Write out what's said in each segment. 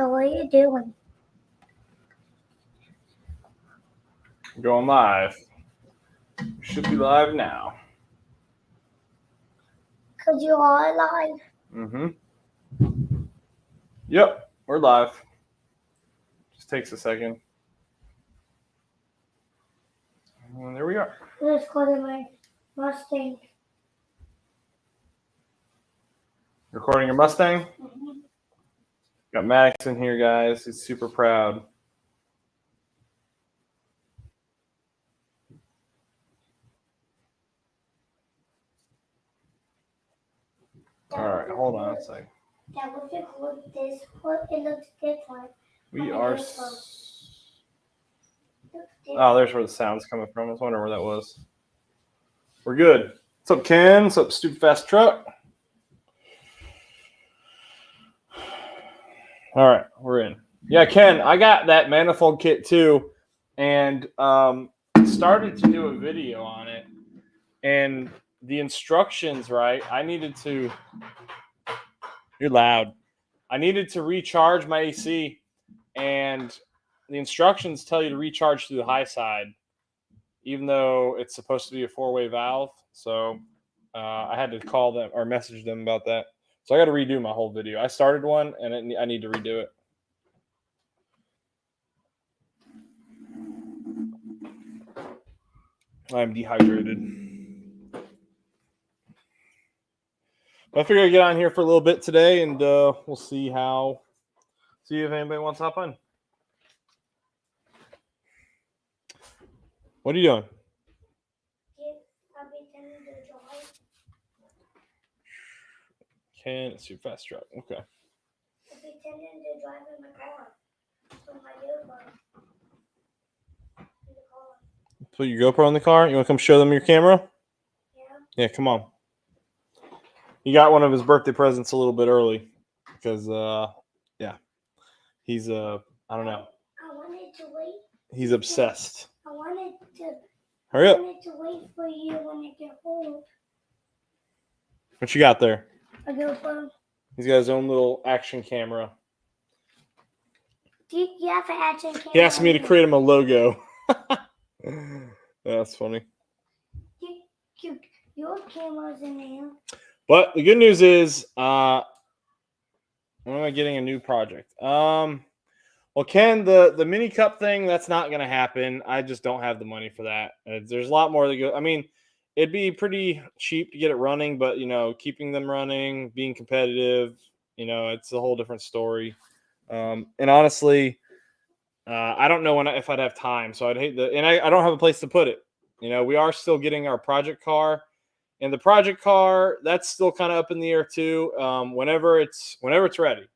So what are you doing? Going live. We should be live now. Because you are live. Mm-hmm. Yep, we're live. Just takes a second. And there we are. Let's go to my Mustang. Recording your Mustang? Mm-hmm. Got Maddox in here, guys. He's super proud. All right, hold on a second. That was record this one. It looks different. We are... Oh, there's where the sound's coming from. I was wondering where that was. We're good. What's up, Ken? What's up, Stupid Fast Truck? All right, we're in. Yeah, Ken, I got that manifold kit too, and started to do a video on it. And the instructions, right? I needed to... You're loud. I needed to recharge my AC, and the instructions tell you to recharge to the high side, even though it's supposed to be a four-way valve. So I had to call them or message them about that. So I got to redo my whole video. I started one, and I need to redo it. I'm dehydrated. But I figured I'd get on here for a little bit today, and we'll see if anybody wants to hop on. What are you doing? I'll be turning to drive. Ken, it's your fast truck. Okay. I'll be turning to drive in my car. So my GoPro. In the car. Put your GoPro in the car? You want to come show them your camera? Yeah. Yeah, come on. He got one of his birthday presents a little bit early because, yeah, he's, I don't know. I wanted to wait. He's obsessed. I wanted to. Hurry up. I wanted to wait for you when I get home. What you got there? A GoPro. He's got his own little action camera. Do you have an action camera? He asked me to create him a logo. That's funny. Your camera's in there. But the good news is, when am I getting a new project? Well, Ken, the mini cup thing, that's not going to happen. I just don't have the money for that. There's a lot more that go. I mean, it'd be pretty cheap to get it running, but, you know, keeping them running, being competitive, you know, it's a whole different story. And honestly, I don't know if I'd have time, so I'd hate and I don't have a place to put it. You know, we are still getting our project car. And the project car, that's still kind of up in the air too. Whenever it's ready,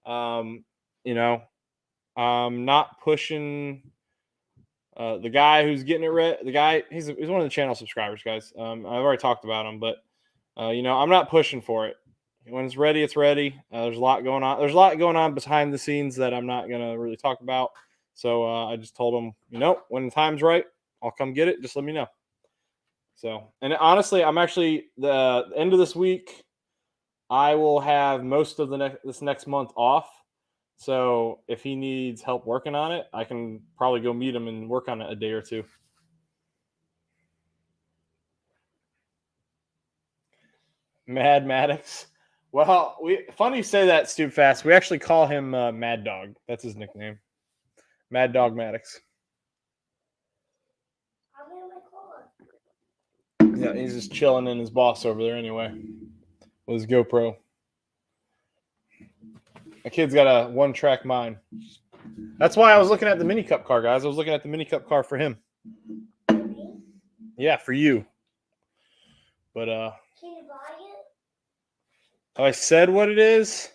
you know, I'm not pushing the guy who's getting it ready. The guy, he's one of the channel subscribers, guys. I've already talked about him, but you know, I'm not pushing for it. When it's ready, it's ready. There's a lot going on. There's a lot going on behind the scenes that I'm not gonna really talk about. So I just told him, you know, when the time's right, I'll come get it. Just let me know. So, and honestly, I'm actually the end of this week. I will have most of this next month off. So if he needs help working on it, I can probably go meet him and work on it a day or two. Mad Maddox. Well, funny you say that, Stu Fast. We actually call him Mad Dog. That's his nickname. Mad Dog Maddox. Yeah, he's just chilling in his boss over there anyway with his GoPro. My kid's got a one-track mind. That's why I was looking at the mini cup car, guys. I was looking at the mini cup car for him. Yeah, for you. But can you buy it? Have I said what it is?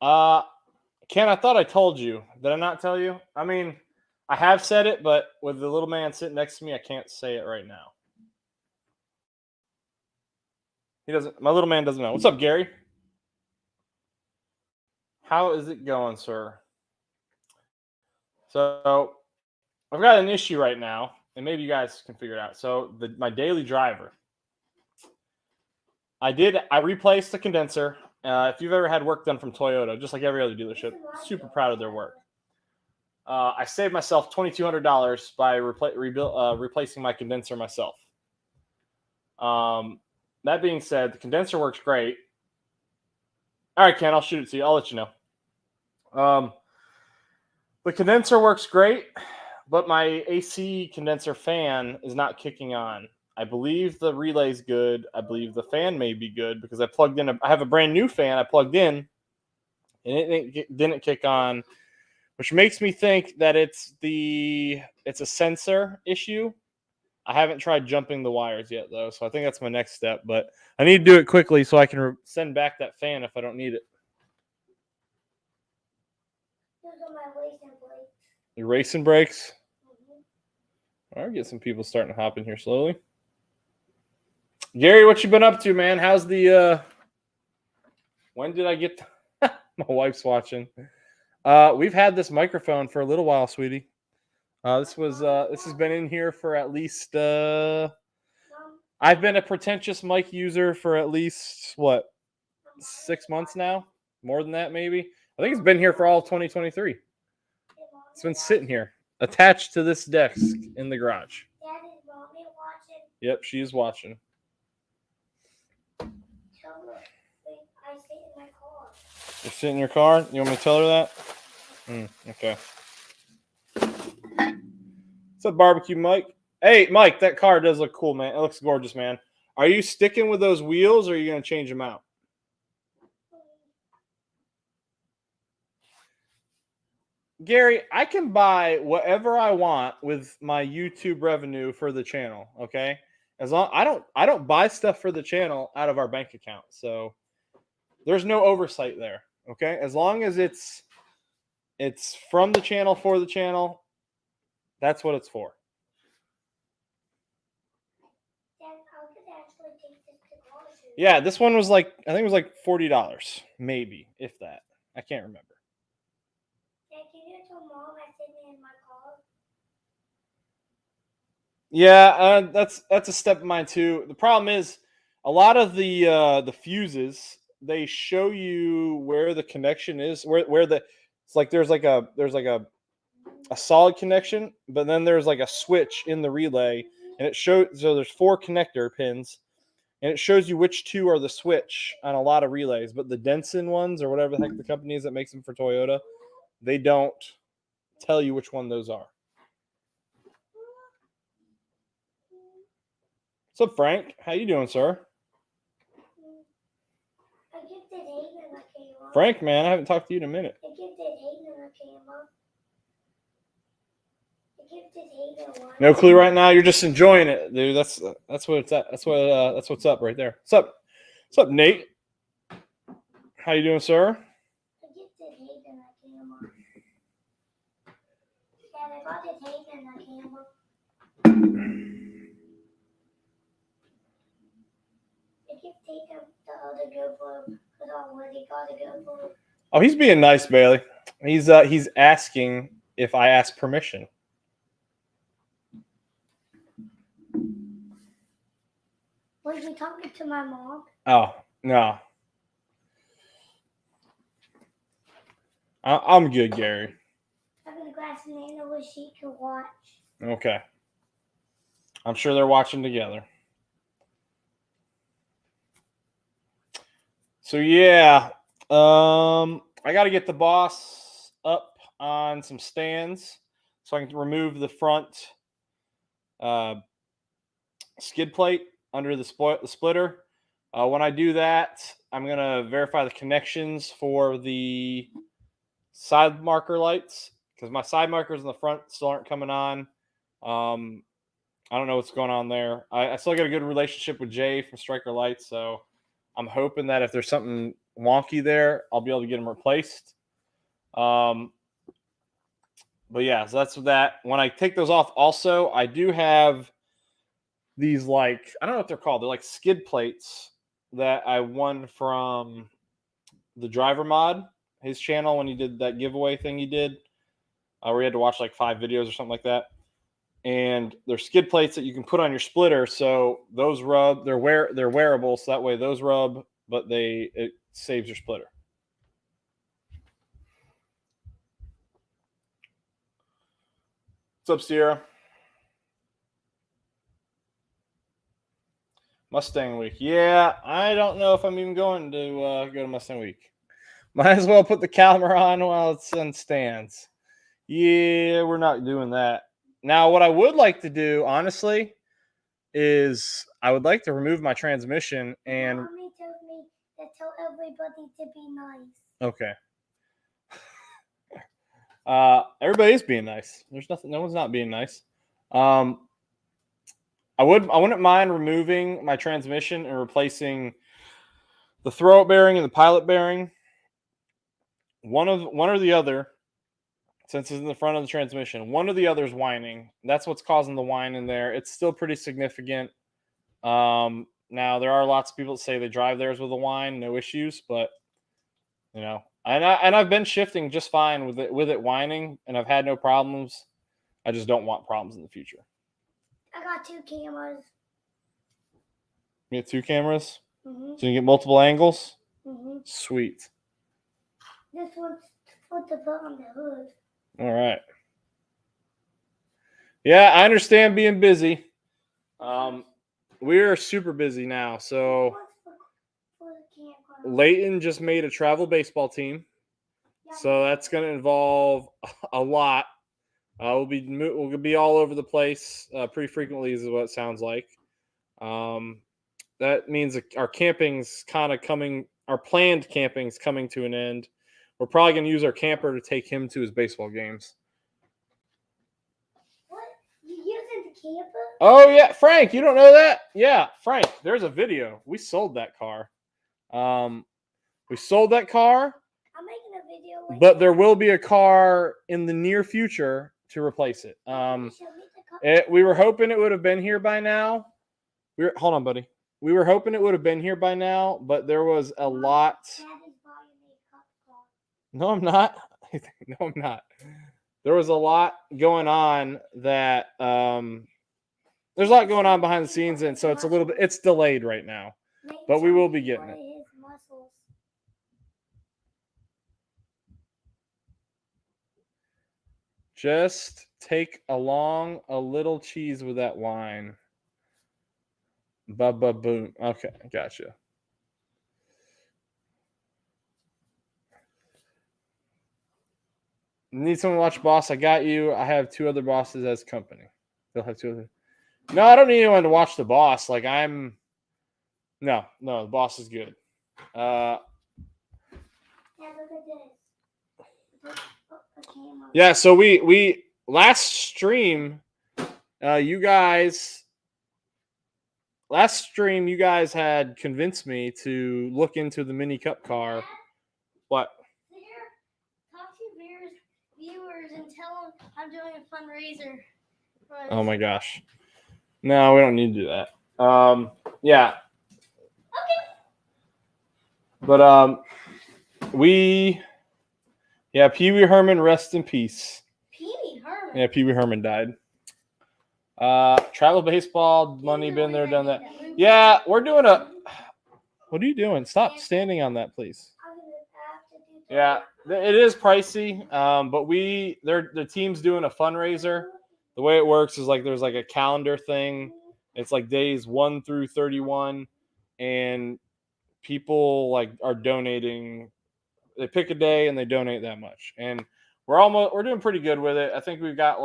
Ken, I thought I told you. Did I not tell you? I mean, I have said it, but with the little man sitting next to me, I can't say it right now. He doesn't. My little man doesn't know. What's up, Gary? How is it going, sir? So I've got an issue right now, and maybe you guys can figure it out. So my daily driver, I replaced the condenser, If you've ever had work done from Toyota, just like every other dealership, super proud of their work. I saved myself $2,200 by replacing my condenser myself. That being said, the condenser works great. All right, Ken, I'll shoot it to you. I'll let you know. The condenser works great, but my AC condenser fan is not kicking on. I believe the relay's good. I believe the fan may be good because I plugged in. I have a brand new fan I plugged in, and it didn't kick on, which makes me think that it's a sensor issue. I haven't tried jumping the wires yet, though, so I think that's my next step. But I need to do it quickly so I can send back that fan if I don't need it. Those are my racing brakes. Your racing brakes? Mm-hmm. All right, get some people starting to hop in here slowly. Gary, what you been up to, man? How's the when did I get my wife's watching? We've had this microphone for a little while, sweetie. This has been in here for at least I've been a pretentious mic user for at least 6 months now? More than that, maybe. I think it's been here for all of 2023. It's been sitting here, attached to this desk in the garage. Dad, is Mommy watching? Yep, she is watching. Tell her I sit in my car. You sit in your car? You want me to tell her that? Okay. What's up, Barbecue Mike? Hey, Mike, that car does look cool, man. It looks gorgeous, man. Are you sticking with those wheels, or are you going to change them out? Gary, I can buy whatever I want with my YouTube revenue for the channel, okay? As long I don't buy stuff for the channel out of our bank account. So there's no oversight there, okay? As long as it's from the channel for the channel, that's what it's for. Dad, I could actually take this to grocery. Yeah, this one was I think it was like $40, maybe, if that. I can't remember. Dad, can you tell Mom I sit in my car? Yeah, that's a step of mine too. The problem is a lot of the fuses, they show you where the connection is, where the it's like there's a solid connection, but then there's like a switch in the relay, and it shows so there's 4 connector pins, and it shows you which 2 are the switch on a lot of relays. But the Denson ones, or whatever the heck the company is that makes them for Toyota, they don't tell you which one those are. What's up, Frank? How you doing, sir? I gifted Hayden a camera. Frank, man, I haven't talked to you in a minute. I gifted Hayden a camera. I gifted Hayden one. No clue right now. You're just enjoying it, dude. That's what it's at. That's what's up right there. What's up, Nate? How you doing, sir? I gifted Hayden a camera. Dad, I got this Hayden a camera. I give Hayden the other GoPro because I already got a GoPro. Oh, he's being nice, Bailey. He's asking if I ask permission. Was he talking to my mom? Oh, no. I'm good, Gary. I'm going to grab Nana where she can watch. Okay. I'm sure they're watching together. So, yeah. I got to get the boss up on some stands so I can remove the front skid plate under the splitter. When I do that, I'm going to verify the connections for the side marker lights because my side markers in the front still aren't coming on. I don't know what's going on there. I still got a good relationship with Jay from Striker Lights, so I'm hoping that if there's something wonky there, I'll be able to get them replaced. But yeah, so that's that. When I take those off, also, I do have these, I don't know what they're called. They're like skid plates that I won from the driver mod, his channel, when he did that giveaway thing he did, where he had to watch 5 videos or something like that. And they're skid plates that you can put on your splitter, so those rub. They're wearable, so that way those rub but it saves your splitter. What's up, Sierra? Mustang Week. Yeah, I don't know if I'm even going to go to Mustang Week. Might as well put the camera on while it's in stands. Yeah, we're not doing that. Now, what I would like to do, honestly, is I would like to remove my transmission and. Mommy told me to tell everybody to be nice. Okay. Everybody is being nice. There's nothing. No one's not being nice. I wouldn't mind removing my transmission and replacing the throw-up bearing and the pilot bearing. One or the other, since it's in the front of the transmission. One or the other is whining. That's what's causing the whine in there. It's still pretty significant. Now there are lots of people that say they drive theirs with a whine, no issues, but you know, and I've been shifting just fine with it whining, and I've had no problems. I just don't want problems in the future. I got 2 cameras. You get 2 cameras? Mm-hmm. So you get multiple angles? Mm-hmm. Sweet. This one's what to put on the hood. All right. Yeah, I understand being busy. We're super busy now. So Leighton just made a travel baseball team. So that's going to involve a lot. We'll be all over the place pretty frequently, is what it sounds like. That means our camping's kind of coming. Our planned camping's coming to an end. We're probably going to use our camper to take him to his baseball games. What? You using the camper? Oh yeah, Frank, you don't know that? Yeah, Frank. There's a video. We sold that car. We sold that car. I'm making a video. But there will be a car in the near future to replace it. We were hoping it would have been here by now. Hold on, buddy. We were hoping it would have been here by now, but there was a lot. No, I'm not. No, I'm not. There was a lot going on that there's a lot going on behind the scenes, and so it's delayed right now. But we will be getting it. Just take along a little cheese with that wine. Boom. Okay, gotcha. Need someone to watch Boss? I got you. I have 2 other bosses as company. They'll have 2 other. No, I don't need anyone to watch the Boss. Like No, the Boss is good. Yeah, look at this. Yeah, so we last stream, you guys had convinced me to look into the mini cup car. What? Talk to viewers and tell them I'm doing a fundraiser. Oh my gosh. No, we don't need to do that. Yeah. Okay. But Pee Wee Herman, rest in peace. Pee Wee Herman? Yeah, Pee Wee Herman died. Travel baseball, money, been there, done that. Yeah, we're doing what are you doing? Stop standing on that, please. Yeah, it is pricey, but the team's doing a fundraiser. The way it works is there's a calendar thing. It's days 1 through 31, and people are donating. They pick a day and they donate that much, and we're doing pretty good with it. I think we've got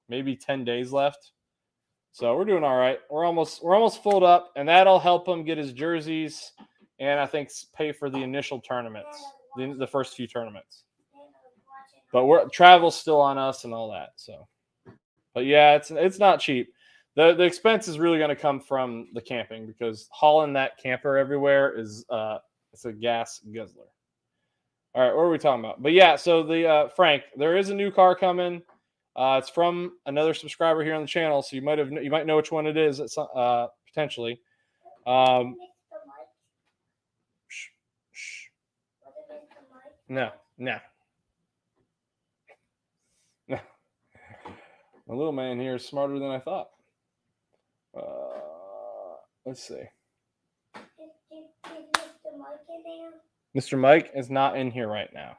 maybe 10 days left, so we're doing all right. We're almost filled up, and that'll help him get his jerseys, and I think pay for the initial tournaments, the first few tournaments. But travel's still on us and all that. So, but yeah, it's not cheap. The expense is really going to come from the camping, because hauling that camper everywhere is it's a gas guzzler. All right, what are we talking about? But yeah, so the Frank, there is a new car coming. It's from another subscriber here on the channel, so you might know which one it is. It's potentially. Shh. No. My little man here is smarter than I thought. Let's see. there? Mr. Mike is not in here right now.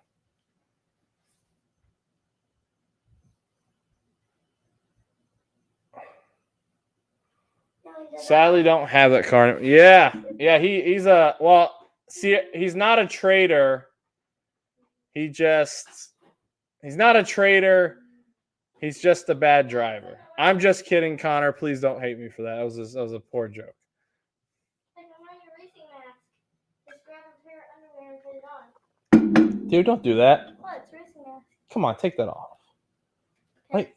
No, he doesn't. Sadly, don't have that car. Yeah. He's a he's not a trader. He's not a trader. He's just a bad driver. I'm just kidding, Connor. Please don't hate me for that. That was a poor joke. Like, I'm wearing a racing mask. Just grab a pair of underwear and put it on. Dude, don't do that. What? It's a racing mask. Come on, take that off. Like,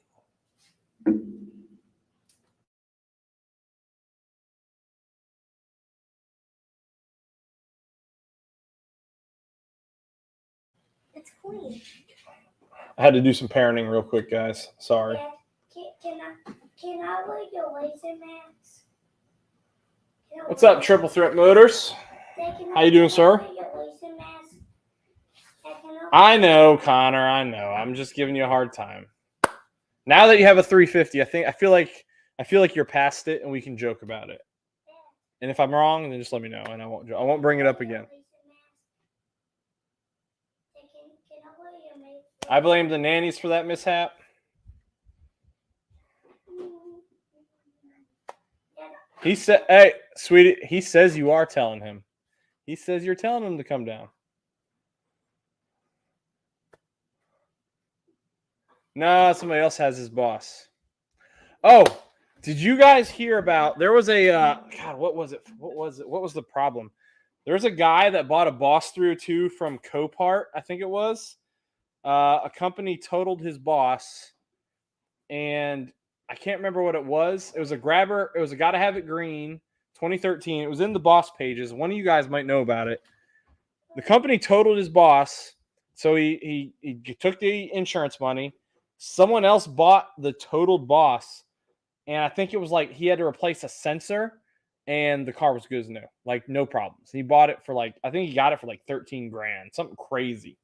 It's clean. I had to do some parenting real quick, guys. Sorry. Dad, can I wear your laser mask? What's up, Triple Threat Motors? How you doing, sir? I know, Connor. I know. I'm just giving you a hard time. Now that you have a 350, I feel like you're past it, and we can joke about it. And if I'm wrong, then just let me know, and I won't bring it up again. I blame the nannies for that mishap. He said, "Hey, sweetie," he says you are telling him. He says you're telling him to come down. No, somebody else has his boss. Oh, did you guys hear about? There was a God. What was it? What was the problem? There was a guy that bought a Boss 302 from Copart, I think it was. A company totaled his Boss, and I can't remember what it was. It was a grabber. It was a Gotta Have It Green, 2013. It was in the Boss pages. One of you guys might know about it. The company totaled his Boss, so he took the insurance money. Someone else bought the totaled Boss, and I think it was like he had to replace a sensor, and the car was good as new, like no problems. He bought it for I think he got it for like 13 grand, something crazy.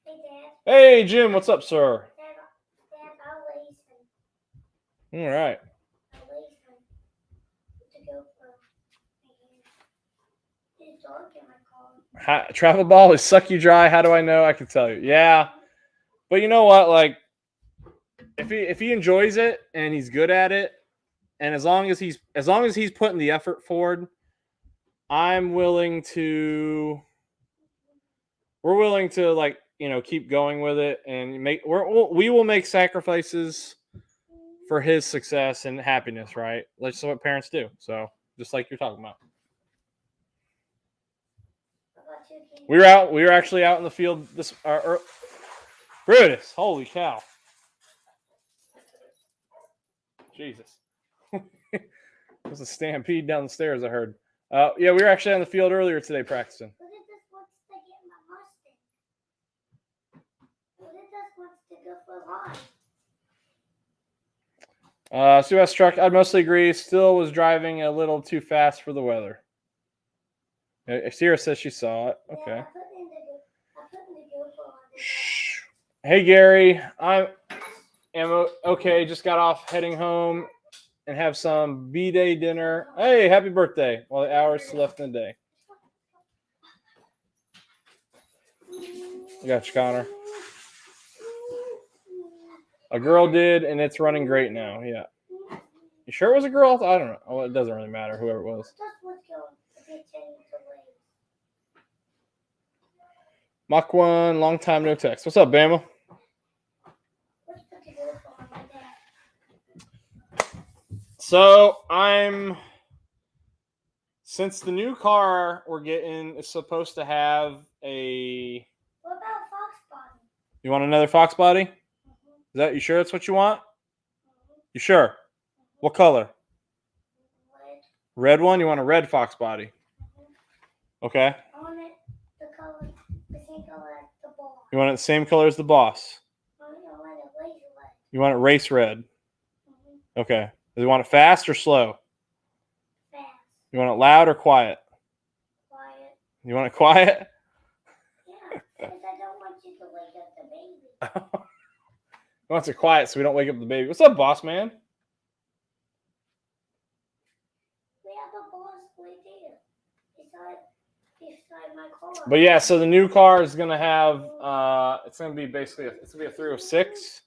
Hey, Dad. Hey, Jim, what's up, sir? Dad, I'll lace him. All right. I'll lace him to go for his dog in my car. Travel ball is suck you dry. How do I know? I can tell you. Yeah, but you know what? Like, if he enjoys it and he's good at it, and as long as he's putting the effort forward, we're willing to keep going with it and we will make sacrifices for his success and happiness, right? That's what parents do. So just like you're talking about. We were actually out in the field this Brutus, holy cow. Jesus. There's a stampede down the stairs, I heard. Yeah, we were actually on the field earlier today practicing. What if this wants to get my Mustang? What if this wants to go for a ride? Suez truck, I'd mostly agree. Still was driving a little too fast for the weather. Sierra says she saw it. Okay. Yeah, I put in the GoPro on this. Shh. Hey, Gary. I am okay. Just got off heading home and have some B-Day dinner. Hey, happy birthday. While the hours left in the day. I got you, Connor. A girl did, and it's running great now. Yeah. You sure it was a girl? I don't know. Well, it doesn't really matter, whoever it was. Mach 1, long time no text. What's up, Bama? So since the new car we're getting is supposed to have a. What about Fox body? You want another Fox body? Is that you sure that's what you want? You sure? What color? Red one? You want a red Fox body? Okay. I want it the same color as the ball. You want it the same color as the Boss? I want it laser red. You want it race red? Okay. Do you want it fast or slow? Fast. You want it loud or quiet? Quiet. You want it quiet? Yeah, because I don't want you to wake up the baby. He wants it quiet so we don't wake up the baby. What's up, boss man? We have a boss right there. It's But yeah, so the new car is gonna have it's gonna be basically it's gonna be a 306.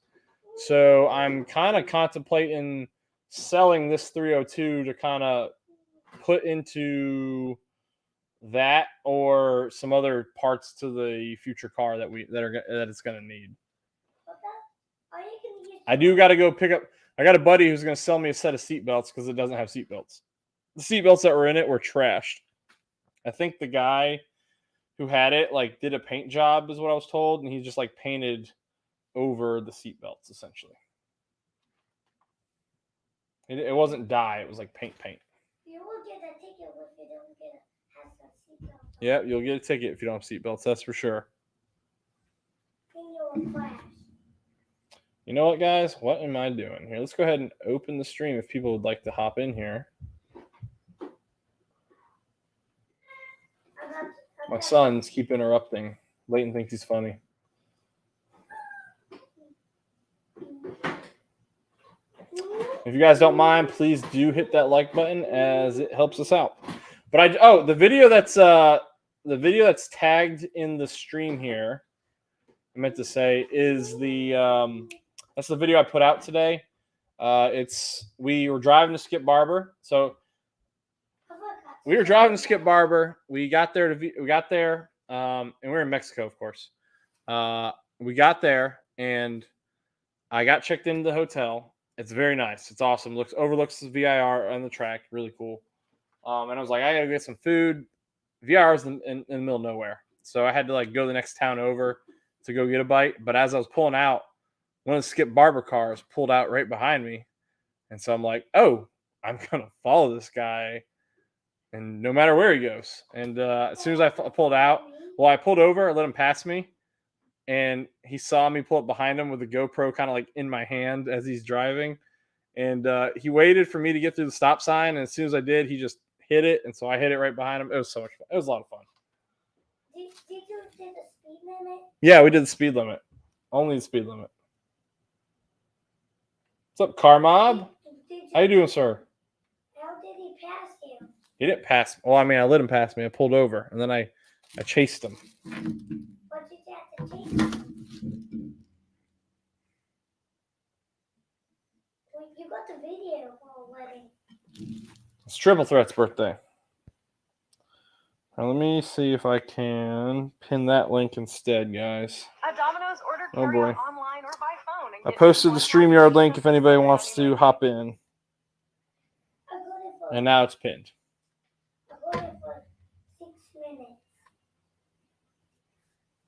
So I'm kind of contemplating selling this 302 to kind of put into that or some other parts to the future car that it's gonna need. I do got to go pick up. I got a buddy who's gonna sell me a set of seatbelts because it doesn't have seatbelts. The seatbelts that were in it were trashed. I think the guy who had it like did a paint job, is what I was told, and he just like painted over the seatbelts essentially. It wasn't dye; it was like paint. You will get a ticket if you don't get have some seatbelts. Yeah, you'll get a ticket if you don't have seatbelts. That's for sure. And you'll crash. You know what, guys? What am I doing here? Let's go ahead and open the stream if people would like to hop in here. My sons keep interrupting. Leighton thinks he's funny. If you guys don't mind, please do hit that like button as it helps us out. But the video that's tagged in the stream here, I meant to say, is that's the video I put out today. We were driving to Skip Barber, so we were driving to Skip Barber. We got there and we were in Mexico, of course. We got there and I got checked into the hotel. It's very nice. It's awesome. Overlooks the VIR on the track. Really cool. And I was like, I gotta get some food. VIR is in the middle of nowhere, so I had to like go the next town over to go get a bite. But as I was pulling out, one of the Skip Barber cars pulled out right behind me, and so I'm like, oh, I'm gonna follow this guy, and no matter where he goes. And as soon as I pulled out, I pulled over, I let him pass me, and he saw me pull up behind him with the GoPro kind of like in my hand as he's driving. And he waited for me to get through the stop sign. And as soon as I did, he just hit it. And so I hit it right behind him. It was so much fun. It was a lot of fun. Did you do the speed limit? Yeah, we did the speed limit. Only the speed limit. What's up, Car Mob? How you doing, sir? How did he pass you? He didn't pass me. Well, I mean, I let him pass me. I pulled over. And then I chased him. What did you have to chase him? You got the video already. It's Triple Threat's birthday. Now, let me see if I can pin that link instead, guys. A Domino's order Oh boy. online or by phone. I posted the StreamYard link if anybody wants to hop in. And now it's pinned. I got it for 6 minutes.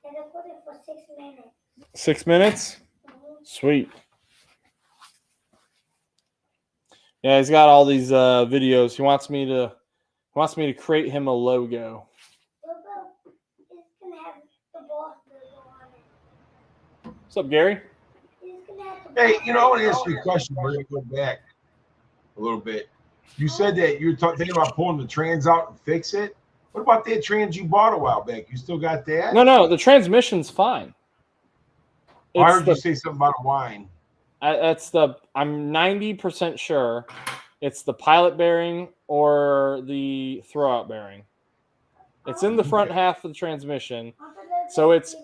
And I got it for 6 minutes. 6 minutes? Sweet. Yeah, he's got all these videos. He wants me to create him a logo. It's gonna have the boss logo on it. What's up, Gary? It's gonna have the Hey, boss I want to logo ask you a on it. question. We're going to go back a little bit. You said that you were thinking about pulling the trans out and fix it. What about that trans you bought a while back? You still got that? No, the transmission's fine. I heard you say something about a wine. I'm 90% sure it's the pilot bearing or the throwout bearing. It's in the front half of the transmission. So it's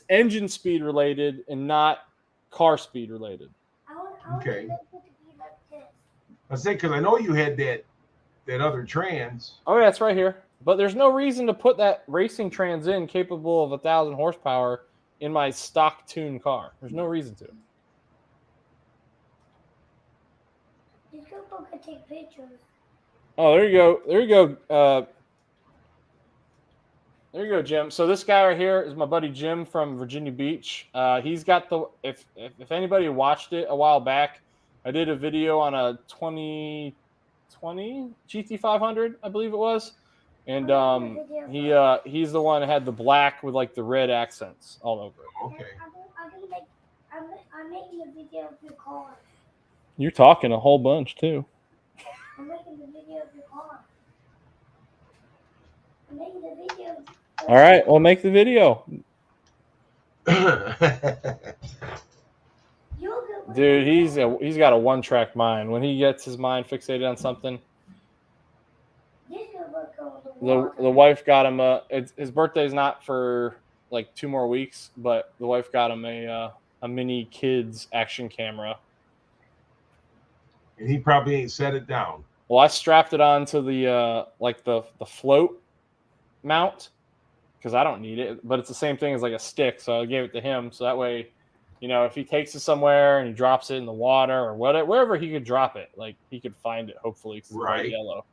engine speed related and not car speed related. Okay. I say because I know you had that other trans. Oh yeah, it's right here. But there's no reason to put that racing trans in capable of 1,000 horsepower in my stock tune car. There's no reason to. You can take pictures. Oh, there you go. There you go. There you go, Jim. So this guy right here is my buddy Jim from Virginia Beach. He's got the if anybody watched it a while back, I did a video on a 2020 GT500, I believe it was, and he's the one that had the black with like the red accents all over it. Okay. I'm making a video of your car. You're talking a whole bunch too. I'm making the video of your car. I'm making the video. All right, well, make the video. Dude, he's got a one-track mind. When he gets his mind fixated on something. the wife got him his birthday's not for like 2 more weeks, but the wife got him a mini kids action camera. And he probably ain't set it down. Well, I strapped it onto the like the float mount because I don't need it, but it's the same thing as like a stick, so I gave it to him so that way, you know, if he takes it somewhere and he drops it in the water or whatever, wherever he could drop it, like he could find it hopefully 'cause it's bright yellow.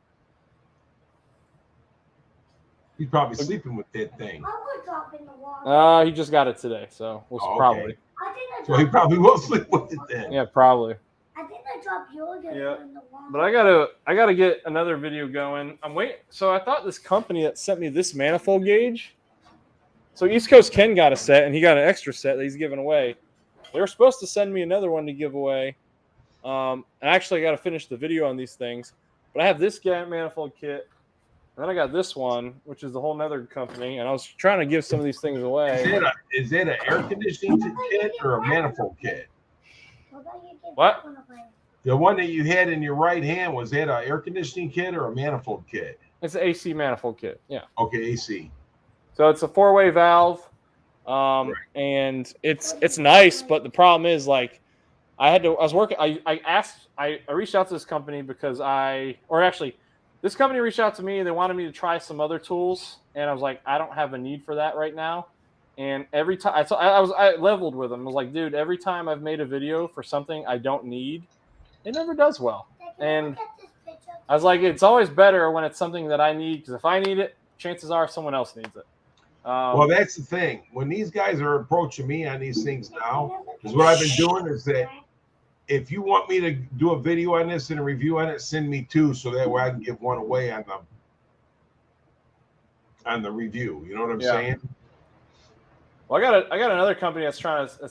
He's probably sleeping with that thing. I would drop in the water. He just got it today, so we'll Oh, okay. probably. I think I So he probably will sleep with it then. Yeah, probably. I think I dropped yours in the water. But I gotta get another video going. I'm waiting. So I thought this company that sent me this manifold gauge. So East Coast Ken got a set, and he got an extra set that he's giving away. They were supposed to send me another one to give away. And actually, I got to finish the video on these things. But I have this manifold kit. And then I got this one, which is a whole nother company. And I was trying to give some of these things away. Is that an air conditioning kit or a manifold kit? What? The one that you had in your right hand, was that an air conditioning kit or a manifold kit? It's an AC manifold kit. Yeah. Okay, AC. So it's a 4-way valve. And it's nice, but the problem is like I reached out to this company because this company reached out to me. They wanted me to try some other tools, and I was like, I don't have a need for that right now. And every time I leveled with them. I was like, dude, every time I've made a video for something I don't need, it never does well. And I was like, it's always better when it's something that I need, because if I need it, chances are someone else needs it. Well, that's the thing. When these guys are approaching me on these things now, is what I've been doing is that if you want me to do a video on this and a review on it, send me 2 so that way I can give one away on the review. You know what I'm saying? Well, I got another company that's wants to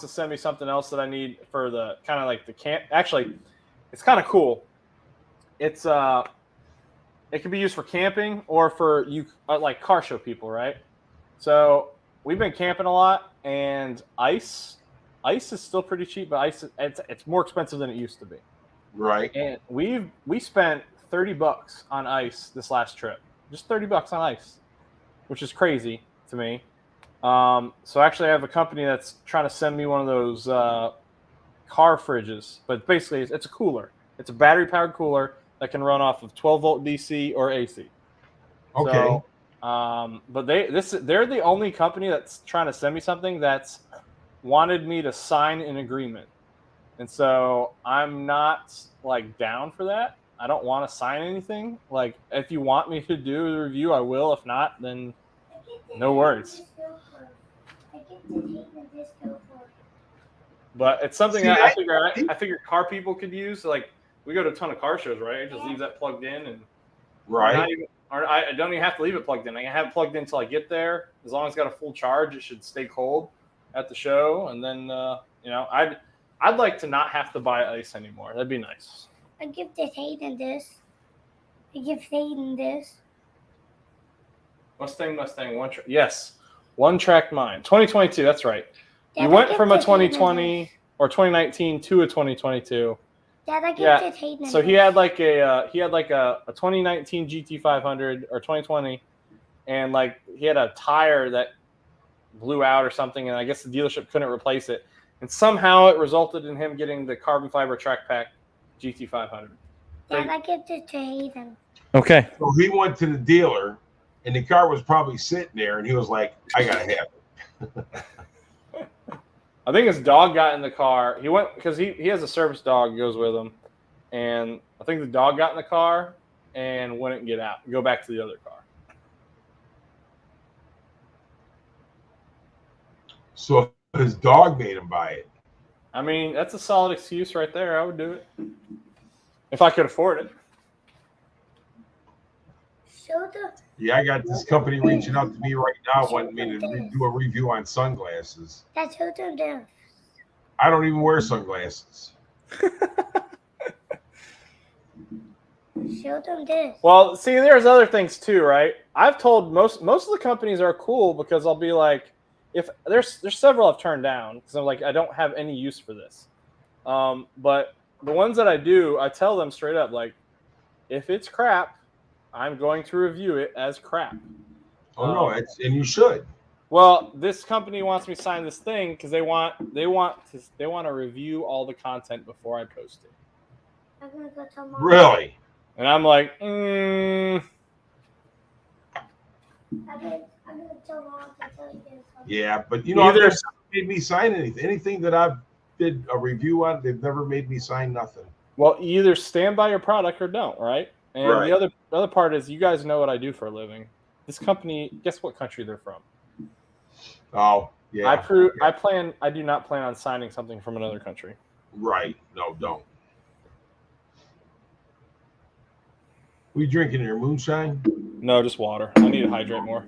send me something else that I need for the kind of like the camp. Actually, it's kind of cool. It's it can be used for camping or for like car show people, right? So we've been camping a lot, and ice is still pretty cheap, but it's more expensive than it used to be. Right. And we spent $30 on ice this last trip, just $30 on ice, which is crazy to me. So actually, I have a company that's trying to send me one of those car fridges, but basically it's a cooler. It's a battery-powered cooler that can run off of 12-volt DC or AC. Okay. So, but they're the only company that's trying to send me something that's wanted me to sign an agreement, and so I'm not like down for that. I don't want to sign anything. Like, if you want me to do the review, I will. If not, then no worries. But it's something that I figure car people could use. Like, we go to a ton of car shows, right? I just leave that plugged in, and I don't even have to leave it plugged in. I can have it plugged in until I get there. As long as it's got a full charge, it should stay cold at the show. And then I'd like to not have to buy ice anymore. That'd be nice. I give Hayden this. I give Hayden this. Mustang, one track mine. 2022. That's right. You went from a 2020 or 2019 to a 2022. Dad, I gifted Hayden. So he had like a 2019 GT500 or 2020, and like he had a tire that blew out or something, and I guess the dealership couldn't replace it, and somehow it resulted in him getting the carbon fiber track pack GT500. Dad, I gifted to Hayden. Okay. So he went to the dealer, and the car was probably sitting there, and he was like, "I gotta have it." I think his dog got in the car. He went because he has a service dog that goes with him, and I think the dog got in the car and wouldn't go back to the other car. So his dog made him buy it. I mean, that's a solid excuse right there. I would do it if I could afford it. Yeah, I got this company reaching out to me right now, wanting me to do a review on sunglasses. That's who them do. I don't even wear sunglasses. Show them this. Well, see, there's other things too, right? I've told most of the companies are cool because I'll be like, if there's several I've turned down because I'm like, I don't have any use for this. But the ones that I do, I tell them straight up, like, if it's crap, I'm going to review it as crap. Oh no, and you should. Well, this company wants me to sign this thing because they want to review all the content before I post it. I'm gonna go tell Mom. Really? And I'm like, I'm gonna tell Mom to tell you something. Yeah, but you know, Either- I've never made me sign anything. Anything that I've did a review on, they've never made me sign nothing. well, you either stand by your product or don't, right? And Right. the other part is you guys know what I do for a living. This company, guess what country they're from? Oh, yeah. I do not plan on signing something from another country. Right. No, don't. What are you drinking here? Moonshine? No, just water. I need to hydrate more.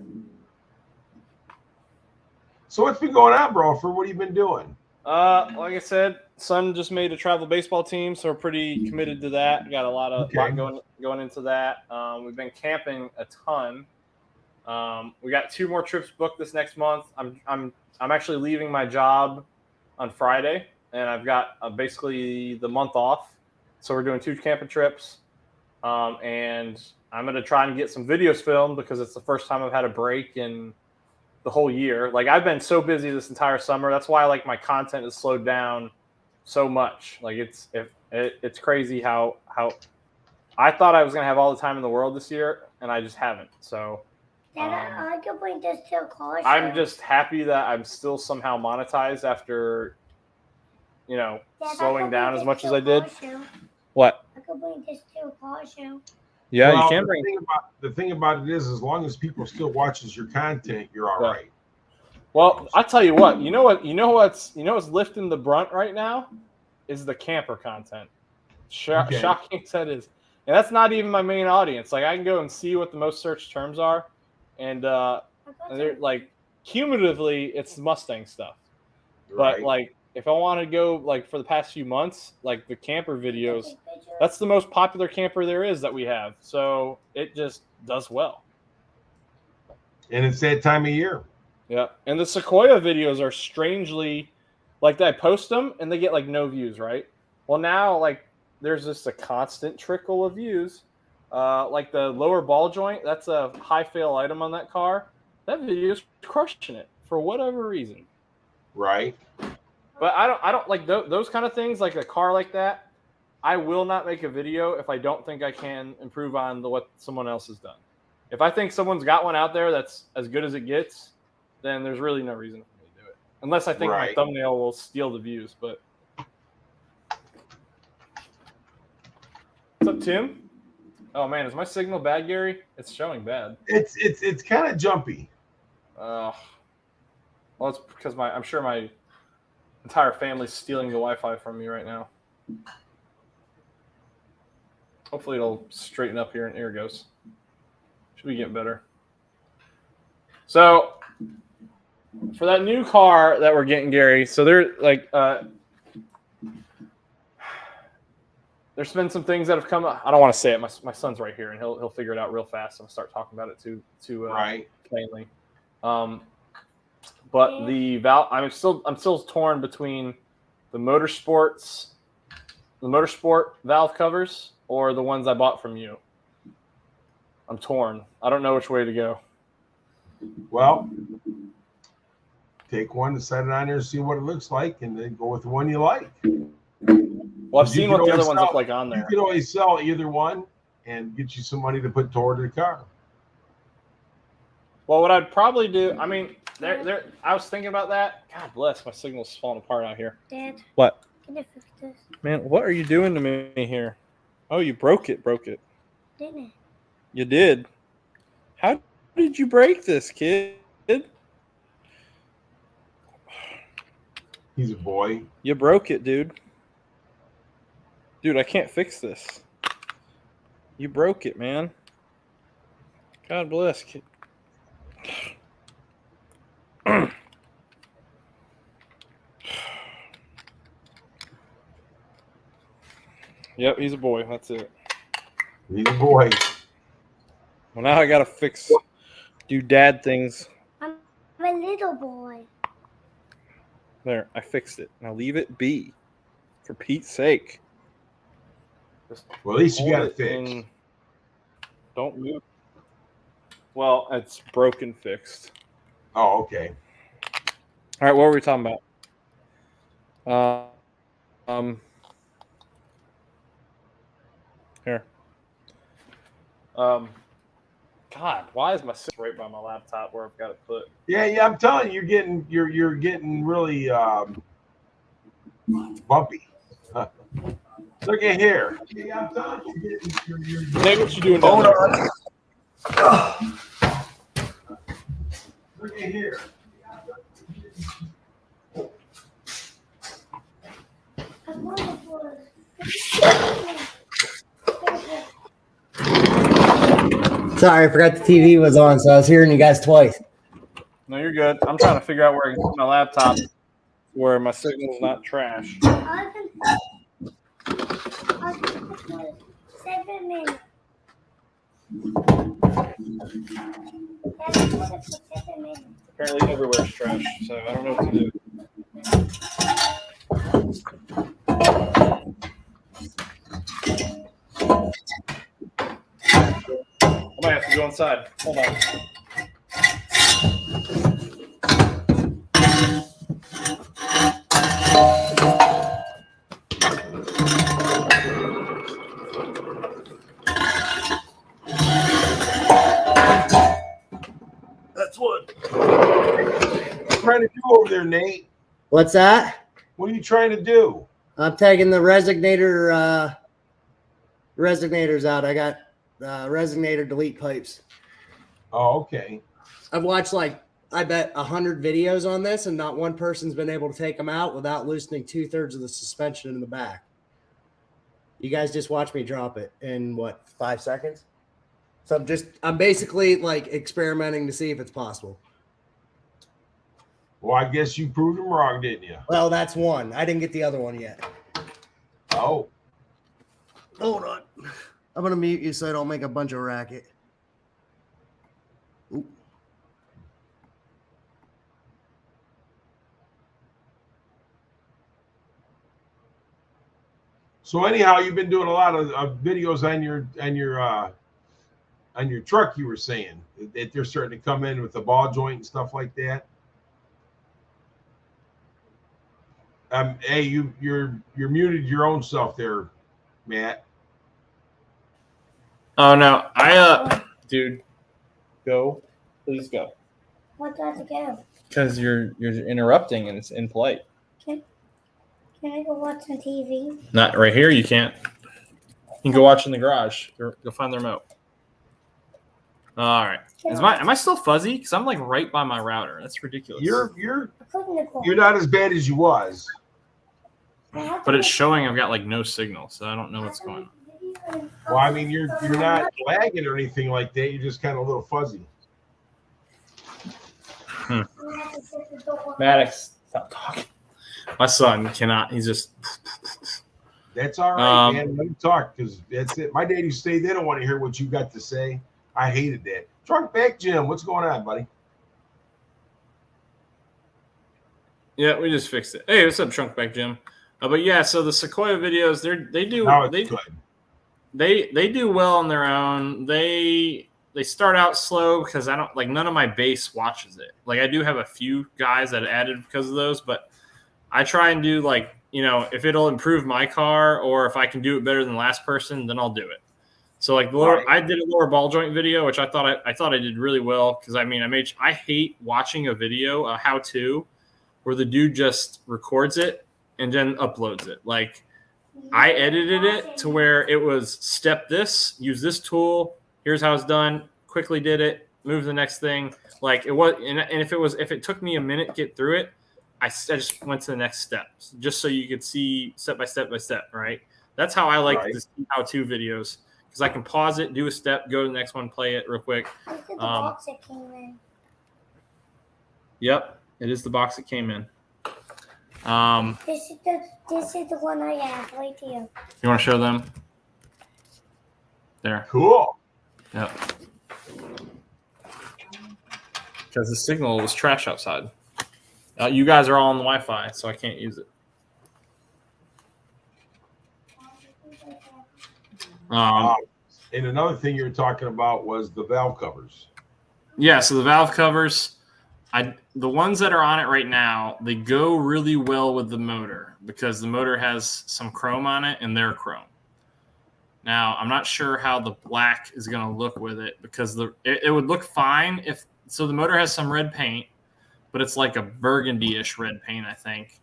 So what's been going on, bro? What have you been doing? Like I said, son just made a travel baseball team, so we're pretty committed to that. Got a lot going into that. We've been camping a ton. We got 2 more trips booked this next month. I'm actually leaving my job on Friday, and I've got basically the month off. So we're doing 2 camping trips, and I'm gonna try and get some videos filmed because it's the first time I've had a break in the whole year. Like I've been so busy this entire summer. That's why like my content has slowed down so much. Like it's crazy how I thought I was gonna have all the time in the world this year, and I just haven't. So. Dad, I can bring this to a car show. I'm just happy that I'm still somehow monetized after, Dad, slowing down as much as I I did. What? I could bring this to a car show. Yeah, Well, you can bring. The thing about it is, as long as people still watches your content, you're all right. Well, I tell you what. You know what's lifting the brunt right now is the camper content. Okay. Shocking as that is, and that's not even my main audience. Like I can go and see what the most searched terms are, and they're like cumulatively it's Mustang stuff. Right. But like if I want to go like for the past few months, like the camper videos, that's the most popular camper there is that we have. So it just does well. And it's that time of year. Yeah. And the Sequoia videos are strangely like I post them and they get like no views, right? Well, now like there's just a constant trickle of views. Like the lower ball joint, that's a high fail item on that car. That video is crushing it for whatever reason. Right. But I don't like those kind of things, like a car like that. I will not make a video if I don't think I can improve on what someone else has done. If I think someone's got one out there that's as good as it gets, then there's really no reason for me to do it. Unless I think my thumbnail will steal the views. But what's up, Tim? Oh man, is my signal bad, Gary? It's showing bad. It's kind of jumpy. Well, it's because I'm sure my entire family's stealing the Wi-Fi from me right now. Hopefully it'll straighten up here and here it goes. Should be getting better. So for that new car that we're getting, Gary, so there like there's been some things that have come up. I don't want to say it. My son's right here and he'll figure it out real fast and start talking about it too plainly. But the valve, I'm still torn between the motorsport valve covers or the ones I bought from you. I'm torn. I don't know which way to go. Well, take one, decide it on there, see what it looks like, and then go with the one you like. Well, I've seen what the other ones look like on there. You can always sell either one and get you some money to put toward the car. Well, what I'd probably do, I mean, I was thinking about that. God bless, my signal's falling apart out here. Dad. What? Can I fix this? Man, what are you doing to me here? Oh, you broke it. Didn't it? You did. How did you break this, kid? He's a boy. You broke it, dude. Dude, I can't fix this. You broke it, man. God bless, kid. Yep, he's a boy. That's it. He's a boy. Well, now I gotta do dad things. I'm a little boy. There, I fixed it. Now leave it be, for Pete's sake. Well, at least you got Hold it fixed. Don't move. Well, it's broken fixed. Oh, okay. All right, what were we talking about? Here. God, why is my sister right by my laptop where I've got it put? Yeah. I'm telling you, you're getting really bumpy. Huh. Look at here. Yeah, I'm telling you, you're Nate, what you doing down there? Look at here. Sorry, I forgot the TV was on, so I was hearing you guys twice. No, you're good. I'm trying to figure out where I can put my laptop where my signal's not trash. 7 minutes. Apparently everywhere's trash, so I don't know what to do. I might have to go inside. Hold on. That's what. What are you trying to do over there, Nate? What's that? What are you trying to do? I'm taking the resignators out. I got resignator delete pipes. Oh, okay. I've watched I bet 100 videos on this, and not one person's been able to take them out without loosening 2/3 of the suspension in the back. You guys just watch me drop it in what, 5 seconds? So I'm basically like experimenting to see if it's possible. Well, I guess you proved him wrong, didn't you? Well, that's one. I didn't get the other one yet. Oh. Hold on. I'm going to mute you so I don't make a bunch of racket. Ooh. So anyhow, you've been doing a lot of videos on your truck. You were saying that they're starting to come in with the ball joint and stuff like that. Hey, you're muted your own self there, Matt. Oh no, dude, go, please go. What does it go? Because you're interrupting and it's impolite. Can I go watch some TV? Not right here. You can't. You can go watch in the garage. Go find the remote. All right. Am I still fuzzy? Because I'm like right by my router. That's ridiculous. You're not as bad as you was. But it's showing I've got like no signal, so I don't know what's going on. Well, I mean, you're not lagging or anything like that. You're just kind of a little fuzzy. Maddox, stop talking. My son cannot. He's just. That's all right, man. Let him talk, because that's it. My dad used to say they don't want to hear what you got to say. I hated that. Trunk back, Jim. What's going on, buddy? Yeah, we just fixed it. Hey, what's up, Trunk Back Jim? But yeah, so the Sequoia videos, they do well on their own. They start out slow because I don't like none of my base watches it. Like I do have a few guys that added because of those, but I try and do like, you know, if it'll improve my car or if I can do it better than the last person, then I'll do it. So like I did a lower ball joint video, which I thought I did really well because I mean I hate watching a video, a how-to, where the dude just records it and then uploads it. Like I edited it to where it was step this, use this tool, here's how it's done, quickly did it, move to the next thing. Like it was, and if it took me a minute to get through it, I just went to the next step just so you could see step by step, right? That's how I like to see how-to videos because I can pause it, do a step, go to the next one, play it real quick. Look at the box it came in. Yep, it is the box it came in. This is the one I have right here. You want to show them? There. Cool. Yep. Because the signal was trash outside. You guys are all on the Wi-Fi, so I can't use it. And another thing you were talking about was the valve covers. Yeah, so the valve covers, the ones that are on it right now, they go really well with the motor because the motor has some chrome on it and they're chrome. Now, I'm not sure how the black is going to look with it because it would look fine if so. The motor has some red paint, but it's like a burgundy-ish red paint, I think.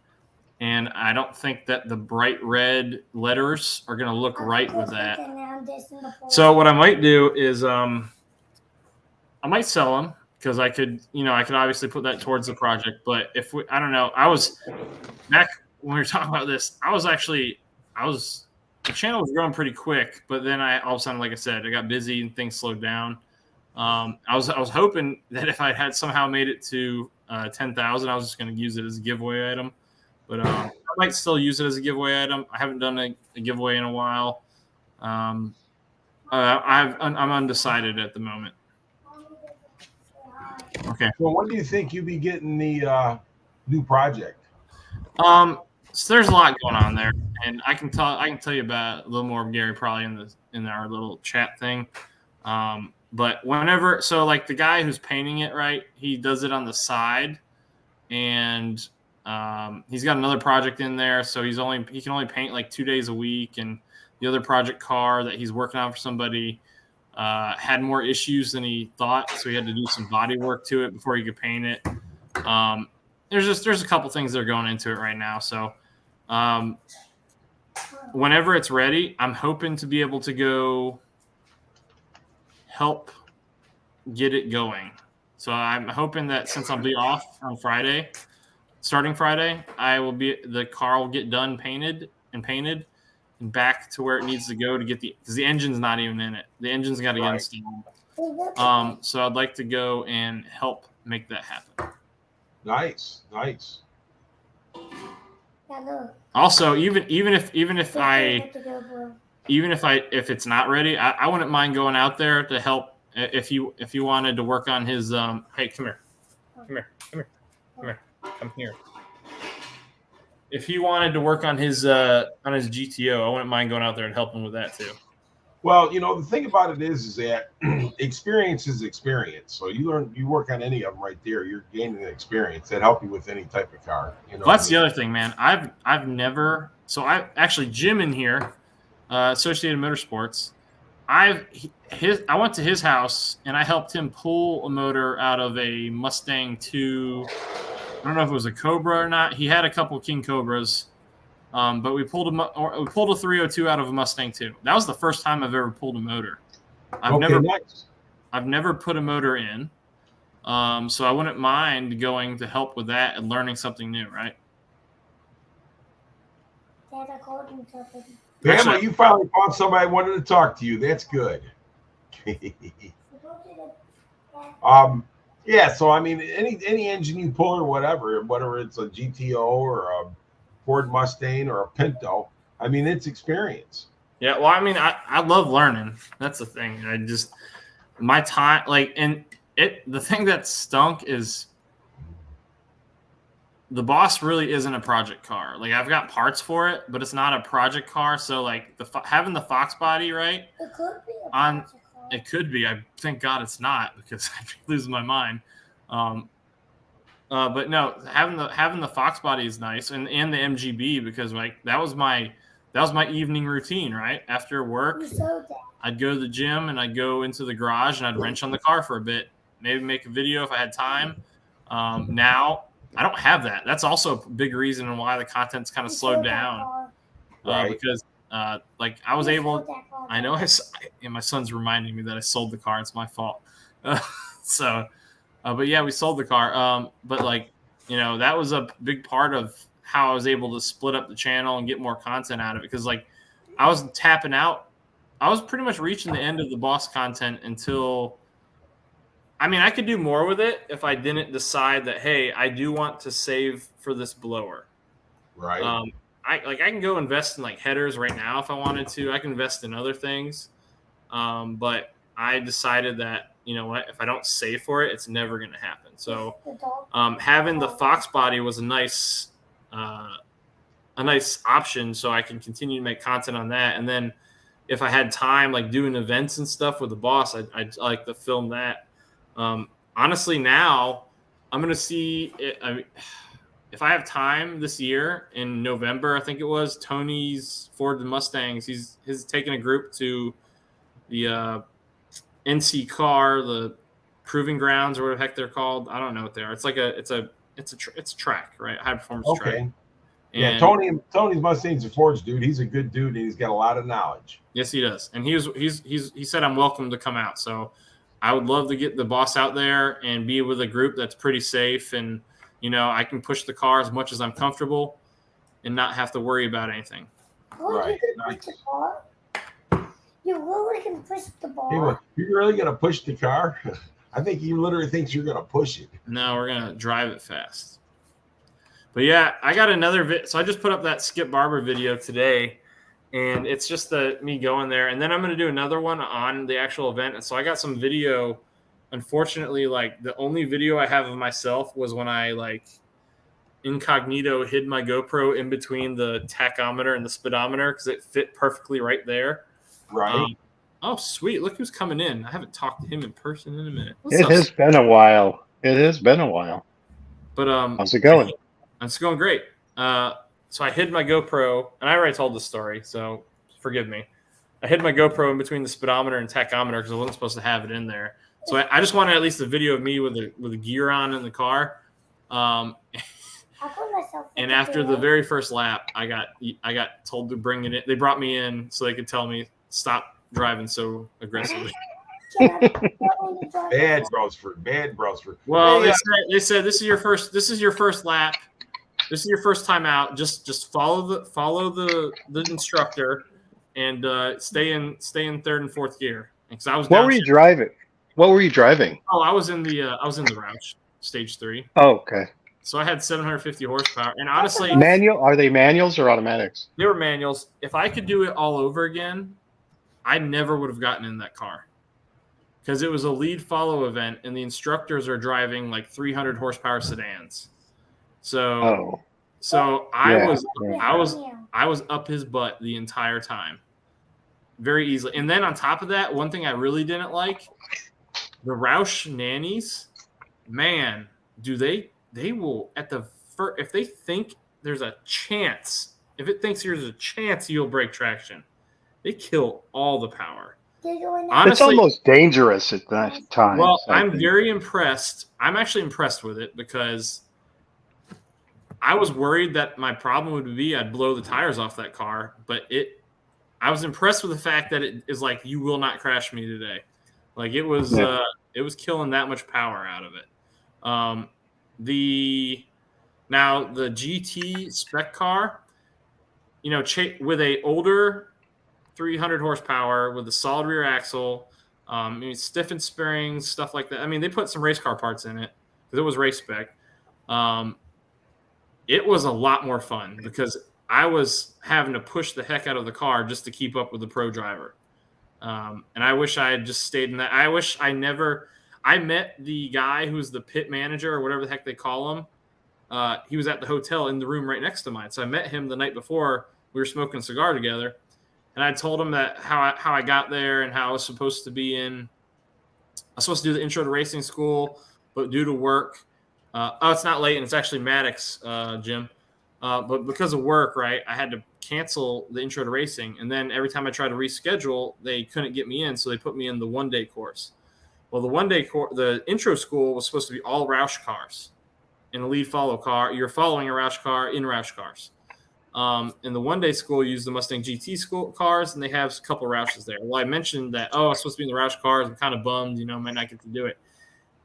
And I don't think that the bright red letters are going to look right with that. So what I might do is I might sell them because I could obviously put that towards the project. But I don't know. I was back when we were talking about this. The channel was growing pretty quick, but then all of a sudden, like I said, I got busy and things slowed down. I was hoping that if I had somehow made it to 10,000, I was just going to use it as a giveaway item. But I might still use it as a giveaway item. I haven't done a giveaway in a while. I'm undecided at the moment. Okay. Well, when do you think you'll be getting the new project? So there's a lot going on there, and I can tell you about a little more of Gary probably in our little chat thing. But whenever, so like the guy who's painting it, right? He does it on the side, and he's got another project in there, so he can only paint like 2 days a week, and the other project car that he's working on for somebody had more issues than he thought, so he had to do some body work to it before he could paint it. There's a couple things that are going into it right now, so whenever it's ready, I'm hoping to be able to go help get it going. So I'm hoping that since I'll be off on Friday, starting Friday, the car will get done painted and back to where it needs to go to get because the engine's not even in it. The engine's got to get installed. So I'd like to go and help make that happen. Nice. Also, even if it's not ready, I wouldn't mind going out there to help. If you wanted to work on his hey, come here. If he wanted to work on his GTO, I wouldn't mind going out there and helping with that too. Well, the thing about it is that experience is experience. So you work on any of them right there, you're gaining an experience that help you with any type of car. Well, that's the other thing, man. I've never. So I actually Jim in here, Associated Motorsports. I went to his house and I helped him pull a motor out of a Mustang 2. I don't know if it was a Cobra or not. He had a couple King Cobras, but we pulled a 302 out of a Mustang 2. That was the first time I've ever pulled a motor. I've never put a motor in, so I wouldn't mind going to help with that and learning something new, right? Dad, I called him something. Grandma, you finally found somebody who wanted to talk to you. That's good. Yeah, so I mean, any engine you pull or whether it's a GTO or a Ford Mustang or a Pinto, I mean, it's experience. Yeah, well, I mean, I love learning. That's the thing. My time, the thing that stunk is the Boss really isn't a project car. Like, I've got parts for it, but it's not a project car. So, like, having the Fox body, right? It could be a project car. It could be. I thank God it's not because I'd be losing my mind. But no, having the Fox body is nice, and the MGB because like that was my evening routine. Right after work, I'd go to the gym and I'd go into the garage and I'd wrench on the car for a bit, maybe make a video if I had time. Now I don't have that. That's also a big reason why the content's kind of slowed down because. Like I was able, I know and my son's reminding me that I sold the car. It's my fault. But yeah, we sold the car. But like, that was a big part of how I was able to split up the channel and get more content out of it. Because like I was tapping out. I was pretty much reaching the end of the Boss content until, I mean, I could do more with it if I didn't decide that, hey, I do want to save for this blower. Right. I can go invest in like headers right now if I wanted to. I can invest in other things, but I decided that if I don't save for it, it's never going to happen. So having the Fox body was a nice option, so I can continue to make content on that. And then if I had time, like doing events and stuff with the boss, I'd like to film that. Honestly, now I'm gonna see. If I have time this year in November, I think it was, Tony's Ford and Mustangs. He's taking a group to the NC car, the proving grounds, or whatever the heck they're called. I don't know what they are. It's like it's a track, right? High performance track. Okay. Yeah, And Tony's Mustangs are Ford's dude. He's a good dude, and he's got a lot of knowledge. yes, he does. And he said I'm welcome to come out. So I would love to get the boss out there and be with a group that's pretty safe, and I can push the car as much as I'm comfortable and not have to worry about anything. Oh, Right. you can push the car? You really can push the Hey, bar? what, you really gonna push the car? I think he literally thinks you're gonna push it. No, we're gonna drive it fast. But yeah, I got another so I just put up that Skip Barber video today, and it's just me going there, and then I'm gonna do another one on the actual event. And so I got some video. Unfortunately, like the only video I have of myself was when I like incognito hid my GoPro in between the tachometer and the speedometer because it fit perfectly right there. Right. Oh, sweet! Look who's coming in. I haven't talked to him in person in a minute. What's It up, has been a while. It has been a while. But How's it going? It's going great. So I hid my GoPro, and I already told this story, so forgive me. I hid my GoPro in between the speedometer and tachometer because I wasn't supposed to have it in there. So I just wanted at least a video of me with the gear on in the car. I put myself And after the very first lap, I got told to bring it in. They brought me in so they could tell me stop driving so aggressively. Bad Brosford. Bad Brosford. Well, Hey, they said this is your first lap. This is your first time out. Just follow the instructor and stay in third and fourth gear. Because I was What were you driving? What were you driving? Oh, I was in the Roush stage 3. Oh, okay. So I had 750 horsepower, and honestly, Manual? Are they manuals or automatics? they were manuals. If I could do it all over again, I never would have gotten in that car because it was a lead follow event, and the instructors are driving like 300 horsepower sedans. So, I was up his butt the entire time, very easily. And then on top of that, one thing I really didn't like, the Roush nannies, man, they will if they think there's a chance, if it thinks there's a chance you'll break traction, they kill all the power. Honestly, it's almost dangerous at that time. Well, I'm very impressed. I'm actually impressed with it because I was worried that my problem would be I'd blow the tires off that car, but I was impressed with the fact that it is like, you will not crash me today. Like it was killing that much power out of it. The GT spec car, with a older 300 horsepower with a solid rear axle, stiffened springs, stuff like that. I mean, they put some race car parts in it because it was race spec. It was a lot more fun because I was having to push the heck out of the car just to keep up with the pro driver. And I wish I had just stayed in that. I wish I met the guy who's the pit manager or whatever the heck they call him. He was at the hotel in the room right next to mine. So I met him the night before. We were smoking a cigar together. And I told him that how I got there and how I was supposed to do the intro to racing school, but due to work, it's not late and it's actually Maddox, Jim. But because of work, right, I had to cancel the intro to racing. And then every time I tried to reschedule, they couldn't get me in. So they put me in the one-day course. Well, the intro school was supposed to be all Roush cars in a lead follow car. You're following a Roush car in Roush cars. In the one-day school, you use the Mustang GT school cars, and they have a couple Roushes there. Well, I mentioned that, I was supposed to be in the Roush cars. I'm kind of bummed, might not get to do it.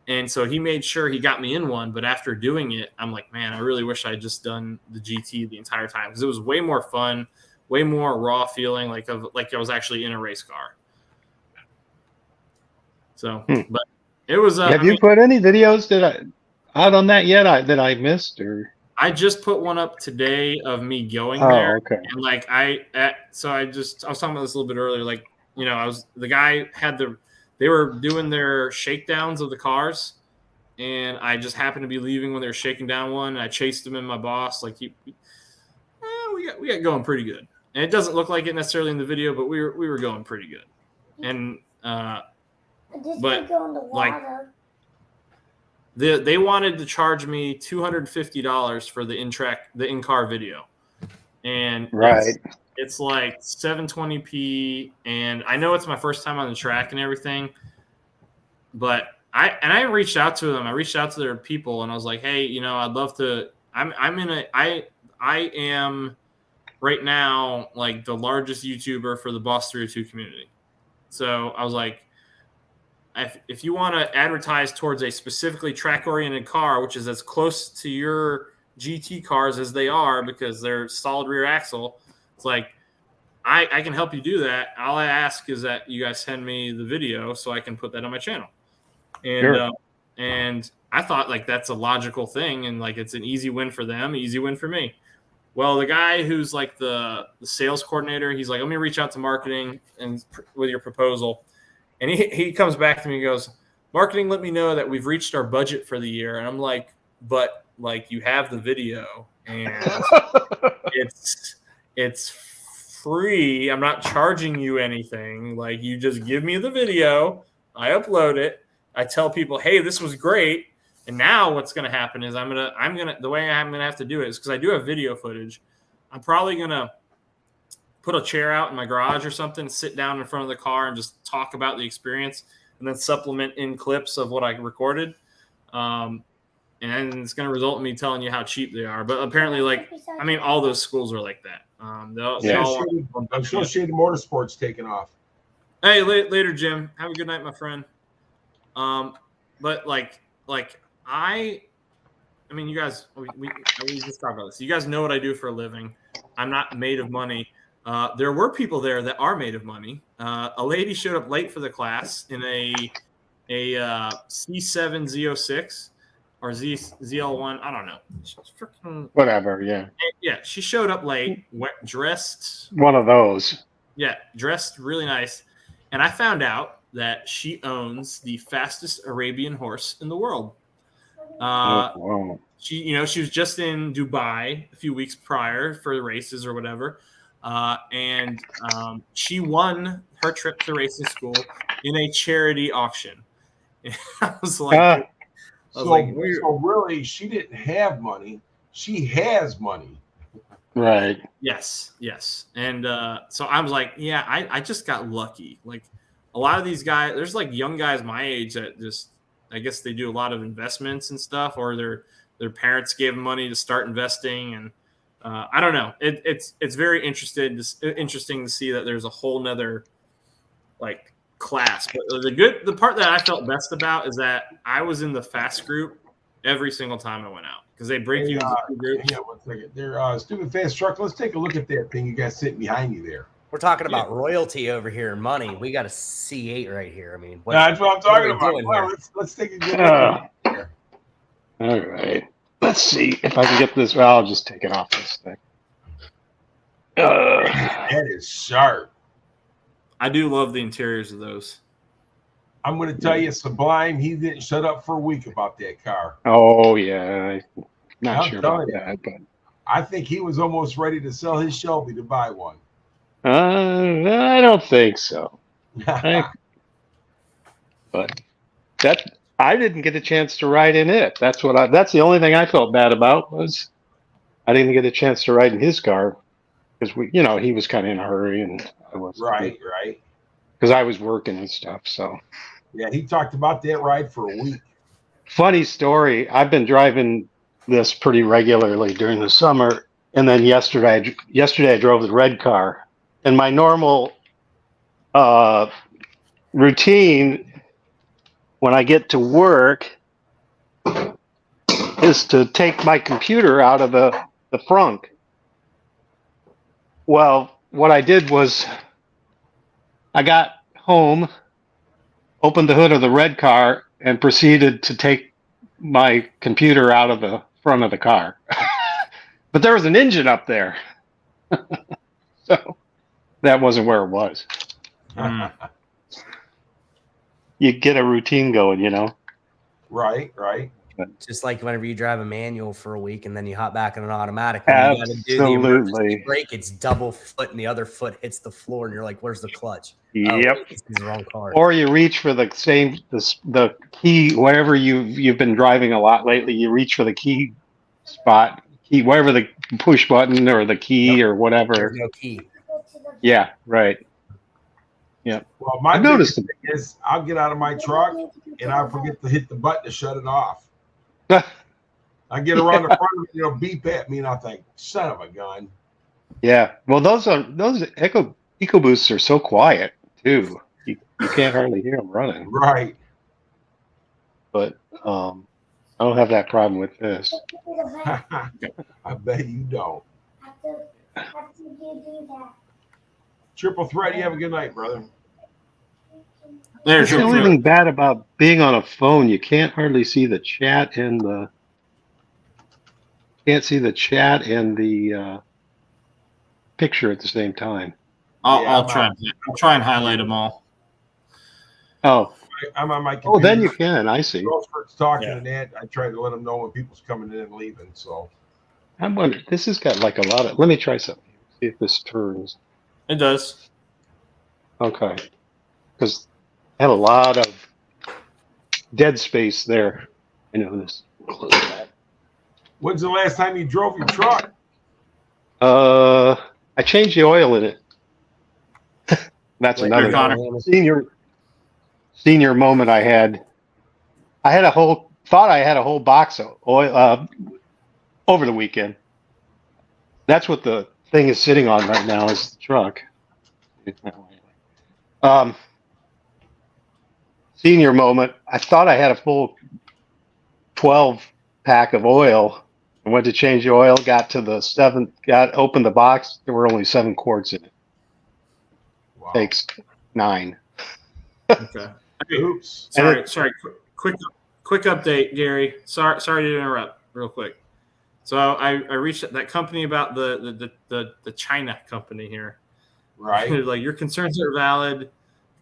And so he made sure he got me in one. But after doing it, I'm like, man, I really wish I had just done the GT the entire time because it was way more fun, way more raw feeling like I was actually in a race car. So, but it was. Have you put any videos out on that yet that I missed? Or I just put one up today of me going there. Okay. And like I was talking about this a little bit earlier. Like, the guy they were doing their shakedowns of the cars, and I just happened to be leaving when they were shaking down one. And I chased him and my boss. Like we got going pretty good. and it doesn't look like it necessarily in the video, but we were going pretty good. And but, go in the like, water. they wanted to charge me $250 for the in-car video, and Right. it's like 720p, and I know it's my first time on the track and everything, but I reached out to them. I reached out to their people, and I was like, hey, you know, I'd love to. I am right now like the largest YouTuber for the Boss 302 community. So I was like, if you want to advertise towards a specifically track-oriented car, which is as close to your GT cars as they are because they're solid rear axle, it's like I can help you do that. All I ask is that you guys send me the video so I can put that on my channel. And Sure. And I thought like that's a logical thing, and like it's an easy win for them, easy win for me. Well, the guy who's like the sales coordinator, he's like, let me reach out to marketing and with your proposal. And he comes back to me and goes, marketing let me know that we've reached our budget for the year. And I'm like, but like you have the video and it's free. I'm not charging you anything. Like you just give me the video. I upload it. I tell people, hey, this was great. And now what's going to happen is the way I'm going to have to do it is because I do have video footage. I'm probably going to put a chair out in my garage or something, sit down in front of the car and just talk about the experience and then supplement in clips of what I recorded. And it's going to result in me telling you how cheap they are. But apparently, like, I mean, all those schools are like that. I'm sure Shady Motorsport's taking off. Hey, later, Jim. Have a good night, my friend. But I mean, you guys, we just talked about this. You guys know what I do for a living. I'm not made of money. There were people there that are made of money. A lady showed up late for the class in a C7 Z06 or ZL1. I don't know. Freaking, Whatever. Yeah. yeah, she showed up late, dressed. One of those. Yeah, dressed really nice. And I found out that she owns the fastest Arabian horse in the world. Wow. She was just in Dubai a few weeks prior for the races or whatever. And she won her trip to racing school in a charity auction. And I was like, so really, she didn't have money. She has money. Right. Yes. And so I was like, yeah, I just got lucky. Like a lot of these guys, there's like young guys my age that just, I guess they do a lot of investments and stuff, or their parents gave them money to start investing. And I don't know. It's very interesting to see that there's a whole nother like class. But the part that I felt best about is that I was in the fast group every single time I went out because they break you into two groups. Yeah, 1 second. They're stupid fast truck. Let's take a look at that thing you got sitting behind you there. We're talking about royalty over here and money. We got a C8 right here. I mean, that's what I'm talking about. Well, let's take a good look at it. All right. Let's see if I can get this. Well, I'll just take it off this thing. That is sharp. I do love the interiors of those. I'm going to tell you, Sublime, he didn't shut up for a week about that car. Oh, yeah. Not I'm sure about telling you. that, but I think he was almost ready to sell his Shelby to buy one. I don't think so. But that I didn't get a chance to ride in it. That's the only thing I felt bad about was I didn't get a chance to ride in his car because he was kind of in a hurry and I was right. Because I was working and stuff. So yeah, he talked about that ride for a week. Funny story. I've been driving this pretty regularly during the summer, and then yesterday I drove the red car. And my normal routine when I get to work is to take my computer out of the frunk. Well, what I did was I got home, opened the hood of the red car, and proceeded to take my computer out of the front of the car. But there was an engine up there. So that wasn't where it was. You get a routine going, Right. Just like whenever you drive a manual for a week and then you hop back in an automatic, when you got to do the emergency Absolutely. brake, it's double foot and the other foot hits the floor, and you're like, "Where's the clutch?" Oh, Yep. wait, this is the wrong car. Or you reach for the key, wherever you've been driving a lot lately. You reach for the key spot, wherever the push button or the key or whatever. There's no key. Yeah, right. Yeah. Well, my I've noticed biggest thing is I'll get out of my truck and I'll forget to hit the button to shut it off. I get around the front of it, it'll beep at me, and I think, son of a gun. Yeah. Well, those EcoBoosts are so quiet too. You can't hardly hear them running. Right. But I don't have that problem with this. I bet you don't. After you do that. Triple threat, you have a good night, brother. There's The only thing bad about being on a phone, you can't hardly see the chat and the picture at the same time. I'll try and highlight them all. Oh, I'm on my computer. oh, then you can. I see. Grossford's talking and that. I try to let them know when people's coming in and leaving. So I'm wondering. This has got like a lot of. Let me try something. See if this turns. It does. Okay, because I had a lot of dead space there. I know this. Close that. when's the last time you drove your truck? I changed the oil in it. That's Wait, another Connor. senior moment I had. I had thought I had a whole box of oil over the weekend. That's what the thing is sitting on right now is the truck. Senior moment. I thought I had a full 12 pack of oil. I went to change the oil, got to the seventh, opened the box. There were only 7 quarts in it. Wow. Takes 9. Okay. Oops. Sorry. Quick update, Gary. Sorry to interrupt real quick. So I reached that company about the China company here. Right. Like, your concerns are valid.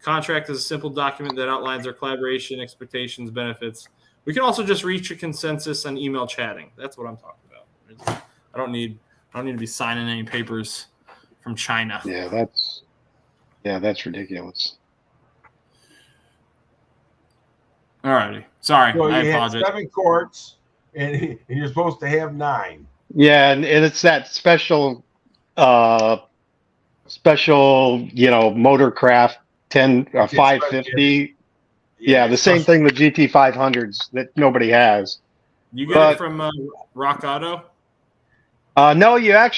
Contract is a simple document that outlines our collaboration, expectations, benefits. We can also just reach a consensus on email chatting. That's what I'm talking about. I don't need to be signing any papers from China. Yeah, that's ridiculous. All righty. Sorry, So I you had apologize. 7 quarts, and you're supposed to have 9. Yeah, and it's that special, Motorcraft 10 or 550. Yeah, the same thing with GT 500s that nobody has. You get it from Rock Auto? No, I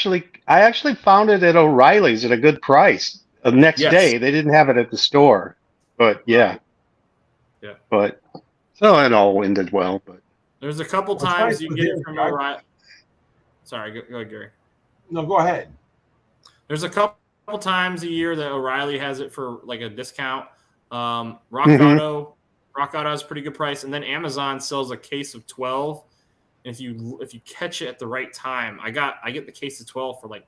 actually found it at O'Reilly's at a good price. The next day, they didn't have it at the store, but yeah. But so it all ended well. But there's a couple times you get it from O'Reilly. Sorry, go ahead, Gary. No, go ahead. There's a couple times a year that O'Reilly has it for like a discount. Rock Auto has a pretty good price, and then Amazon sells a case of 12. And if you catch it at the right time, I get the case of 12 for like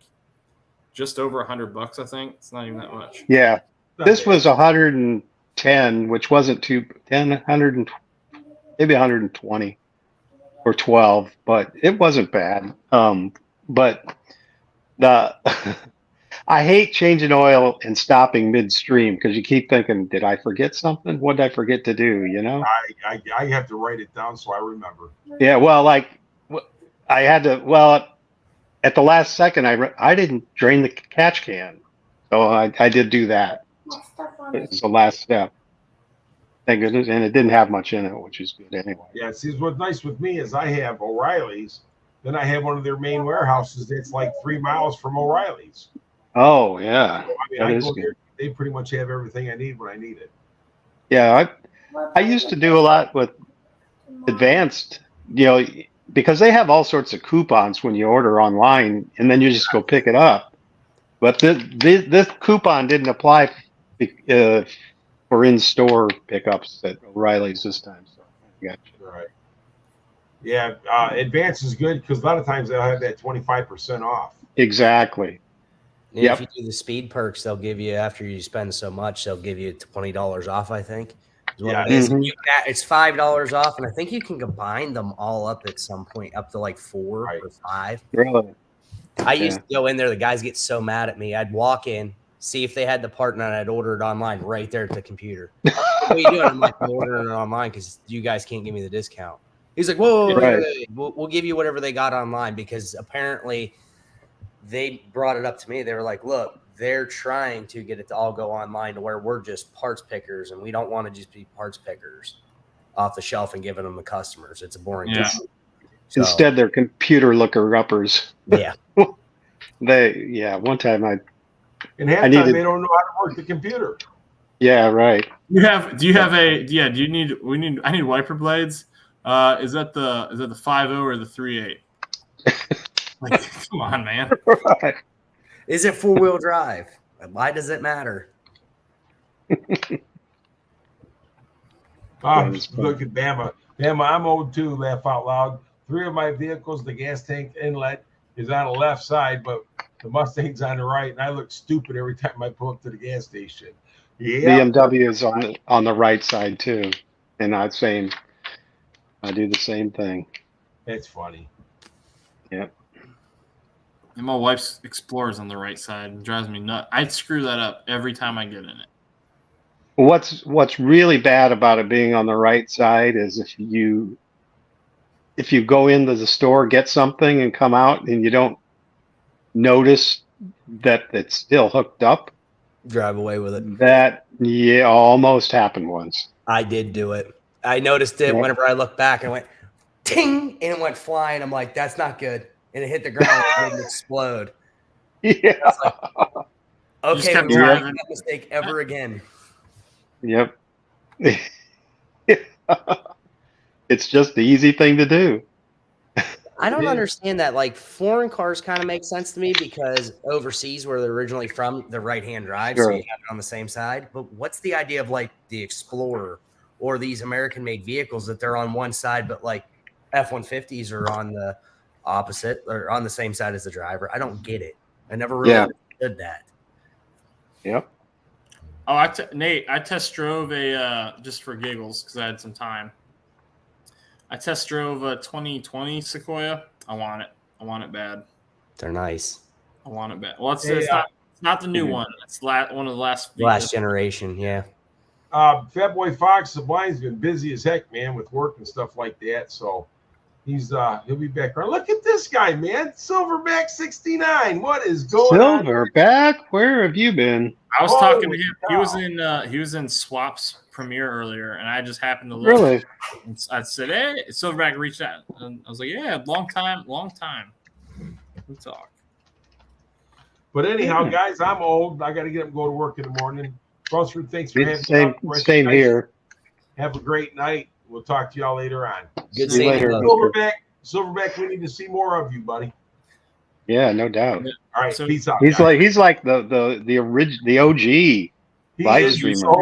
just over $100, I think. It's not even that much. Yeah, this was 110, which wasn't too 100 maybe 120 or 12, but it wasn't bad. But I hate changing oil and stopping midstream because you keep thinking, did I forget something? What did I forget to do? I have to write it down so I remember. Yeah, well, like I had to. Well, at the last second, I didn't drain the catch can, so I did do that. It's the last step. Thank goodness, and it didn't have much in it, which is good anyway. Yeah, see, what's nice with me is I have O'Reilly's. Then I have one of their main warehouses that's like 3 miles from O'Reilly's. Oh yeah, So, I go there, they pretty much have everything I need when I need it. Yeah, I used to do a lot with Advanced, because they have all sorts of coupons when you order online, and then you just go pick it up. But this coupon didn't apply for in-store pickups at O'Reilly's this time. So I got you. Right. Yeah, Advance is good because a lot of times they'll have that 25% off. Exactly. And if you do the speed perks, they'll give you, after you spend so much, they'll give you $20 off, I think. is what Yeah. it is. Mhm. It's $5 off, and I think you can combine them all up at some point, up to like 4 Right. or 5. Really? I used to go in there. The guys get so mad at me. I'd walk in, see if they had the part, and I'd order it online right there at the computer. What are you doing? I'm like, I'm ordering it online because you guys can't give me the discount. He's like, whoa, Right. we'll give you whatever they got online, because apparently they brought it up to me. They were like, look, they're trying to get it to all go online to where we're just parts pickers, and we don't want to just be parts pickers off the shelf and giving them to customers. It's a boring Yeah. job. So, Instead, they're computer looker-uppers. yeah. One time And half the needed- time they don't know how to work the computer. yeah, right. I need wiper blades. Is that the 5.0 or the 3.8? Like, come on, man. Right. Is it 4-wheel drive? Why does it matter? Look at Bama. Bama, I'm old too, laugh out loud. 3 of my vehicles, the gas tank inlet is on the left side, but the Mustang's on the right, and I look stupid every time I pull up to the gas station. Yeah. BMW is on the right side too, and I do the same thing. It's funny. Yep. And my wife's Explorer's on the right side. It drives me nuts. I'd screw that up every time I get in it. What's really bad about it being on the right side is if you go into the store, get something, and come out and you don't notice that it's still hooked up. Drive away with it. That almost happened once. I did do it. I noticed it whenever I looked back and I went ting, and it went flying. I'm like, that's not good. And it hit the ground and it didn't explode. Yeah. Okay, kept we won't driving. make that mistake ever again. Yep. It's just the easy thing to do. I don't understand that. Like, foreign cars kind of make sense to me because overseas, where they're originally from, the right-hand drive, so Sure. you have it on the same side. But what's the idea of like the Explorer or these American-made vehicles that they're on one side, but like F-150s are on the opposite or on the same side as the driver? I don't get it. I never really understood that. Yep. Oh, Nate, I test drove a just for giggles because I had some time. I test drove a 2020 Sequoia. I want it. I want it bad. They're nice. I want it bad. Well, it's not the new one. It's one of the last Generation. Yeah. Fat Boy Fox Sublime's been busy as heck, man, with work and stuff like that. So he'll be back around. Look at this guy, man. Silverback 69. What is going on? Silverback, where have you been? I was talking to him. Cow. He was in Swap's premiere earlier, and I just happened to look. Really? I said, "Hey, Silverback reached out," and I was like, "Yeah, long time. We talk." But anyhow, guys, I'm old. I got to get up and go to work in the morning. Rutherford, thanks for having me. Same here. Have a great night. We'll talk to y'all later on. Good See you seeing later. you. Silverback, we need to see more of you, buddy. Yeah, no doubt. All right, So peace out. He's guys. like the original, the OG. He live is streamer. OG.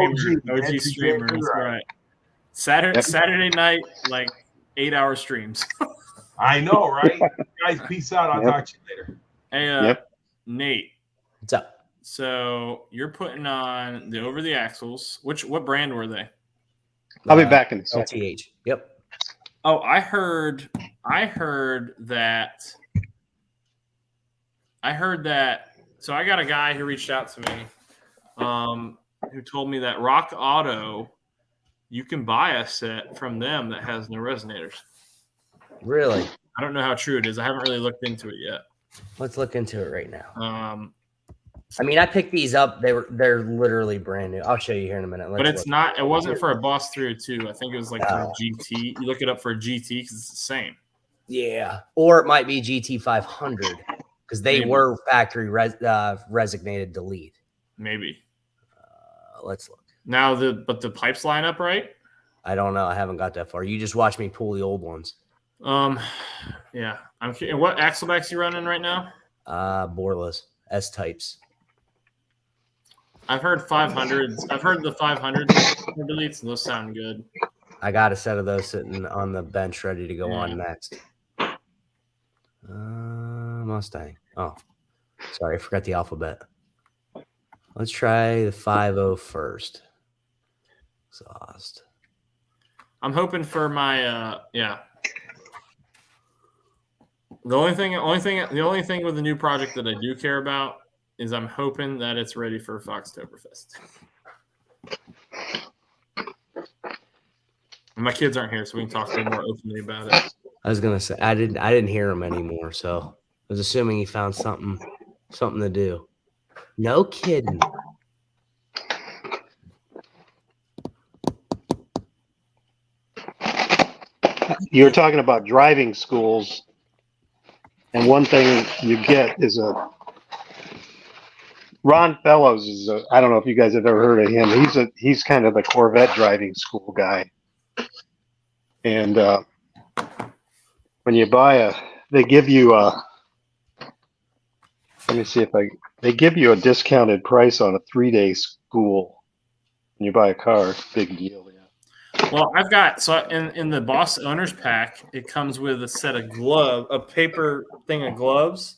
OG That's streamer. exactly That's right. right. Saturday night, like 8-hour streams. I know, right? Guys, peace out. I'll Yep. talk to you later. Hey, Nate. What's up? So you're putting on the over the axles. What brand were they? I'll be back in a second. LTH. Yep. Oh, I heard that. So I got a guy who reached out to me, who told me that Rock Auto, you can buy a set from them that has no resonators. Really? I don't know how true it is. I haven't really looked into it yet. Let's look into it right now. I mean, I picked these up. They're literally brand new. I'll show you here in a minute. but it's not. It wasn't for a Boss 302. I think it was like for a GT. You look it up for a GT because it's the same. Yeah, or it might be GT 500 because they were factory resignated delete. Maybe. Let's look. Now but the pipes line up right. I don't know. I haven't got that far. You just watch me pull the old ones. Yeah. I'm curious. What axle backs you running right now? Borlas S types. I've heard 500s. I've heard the 500s deletes, and those sound good. I got a set of those sitting on the bench ready to go on next. Mustang. Oh, sorry. I forgot the alphabet. Let's try the 50 first. Exhaust. I'm hoping for my yeah. The only thing with the new project that I do care about is I'm hoping that it's ready for Foxtoberfest. My kids aren't here, so we can talk a little more openly about it. I was gonna say I didn't hear him anymore, so I was assuming he found something to do. No kidding. You're talking about driving schools, and one thing you get is Ron Fellows is I don't know if you guys have ever heard of him. He's kind of the Corvette driving school guy, and when you buy they give you let me see if they give you a discounted price on a 3-day school when you buy a car. Big deal, yeah. Well, I've got in the Boss Owners Pack, it comes with a paper thing of gloves.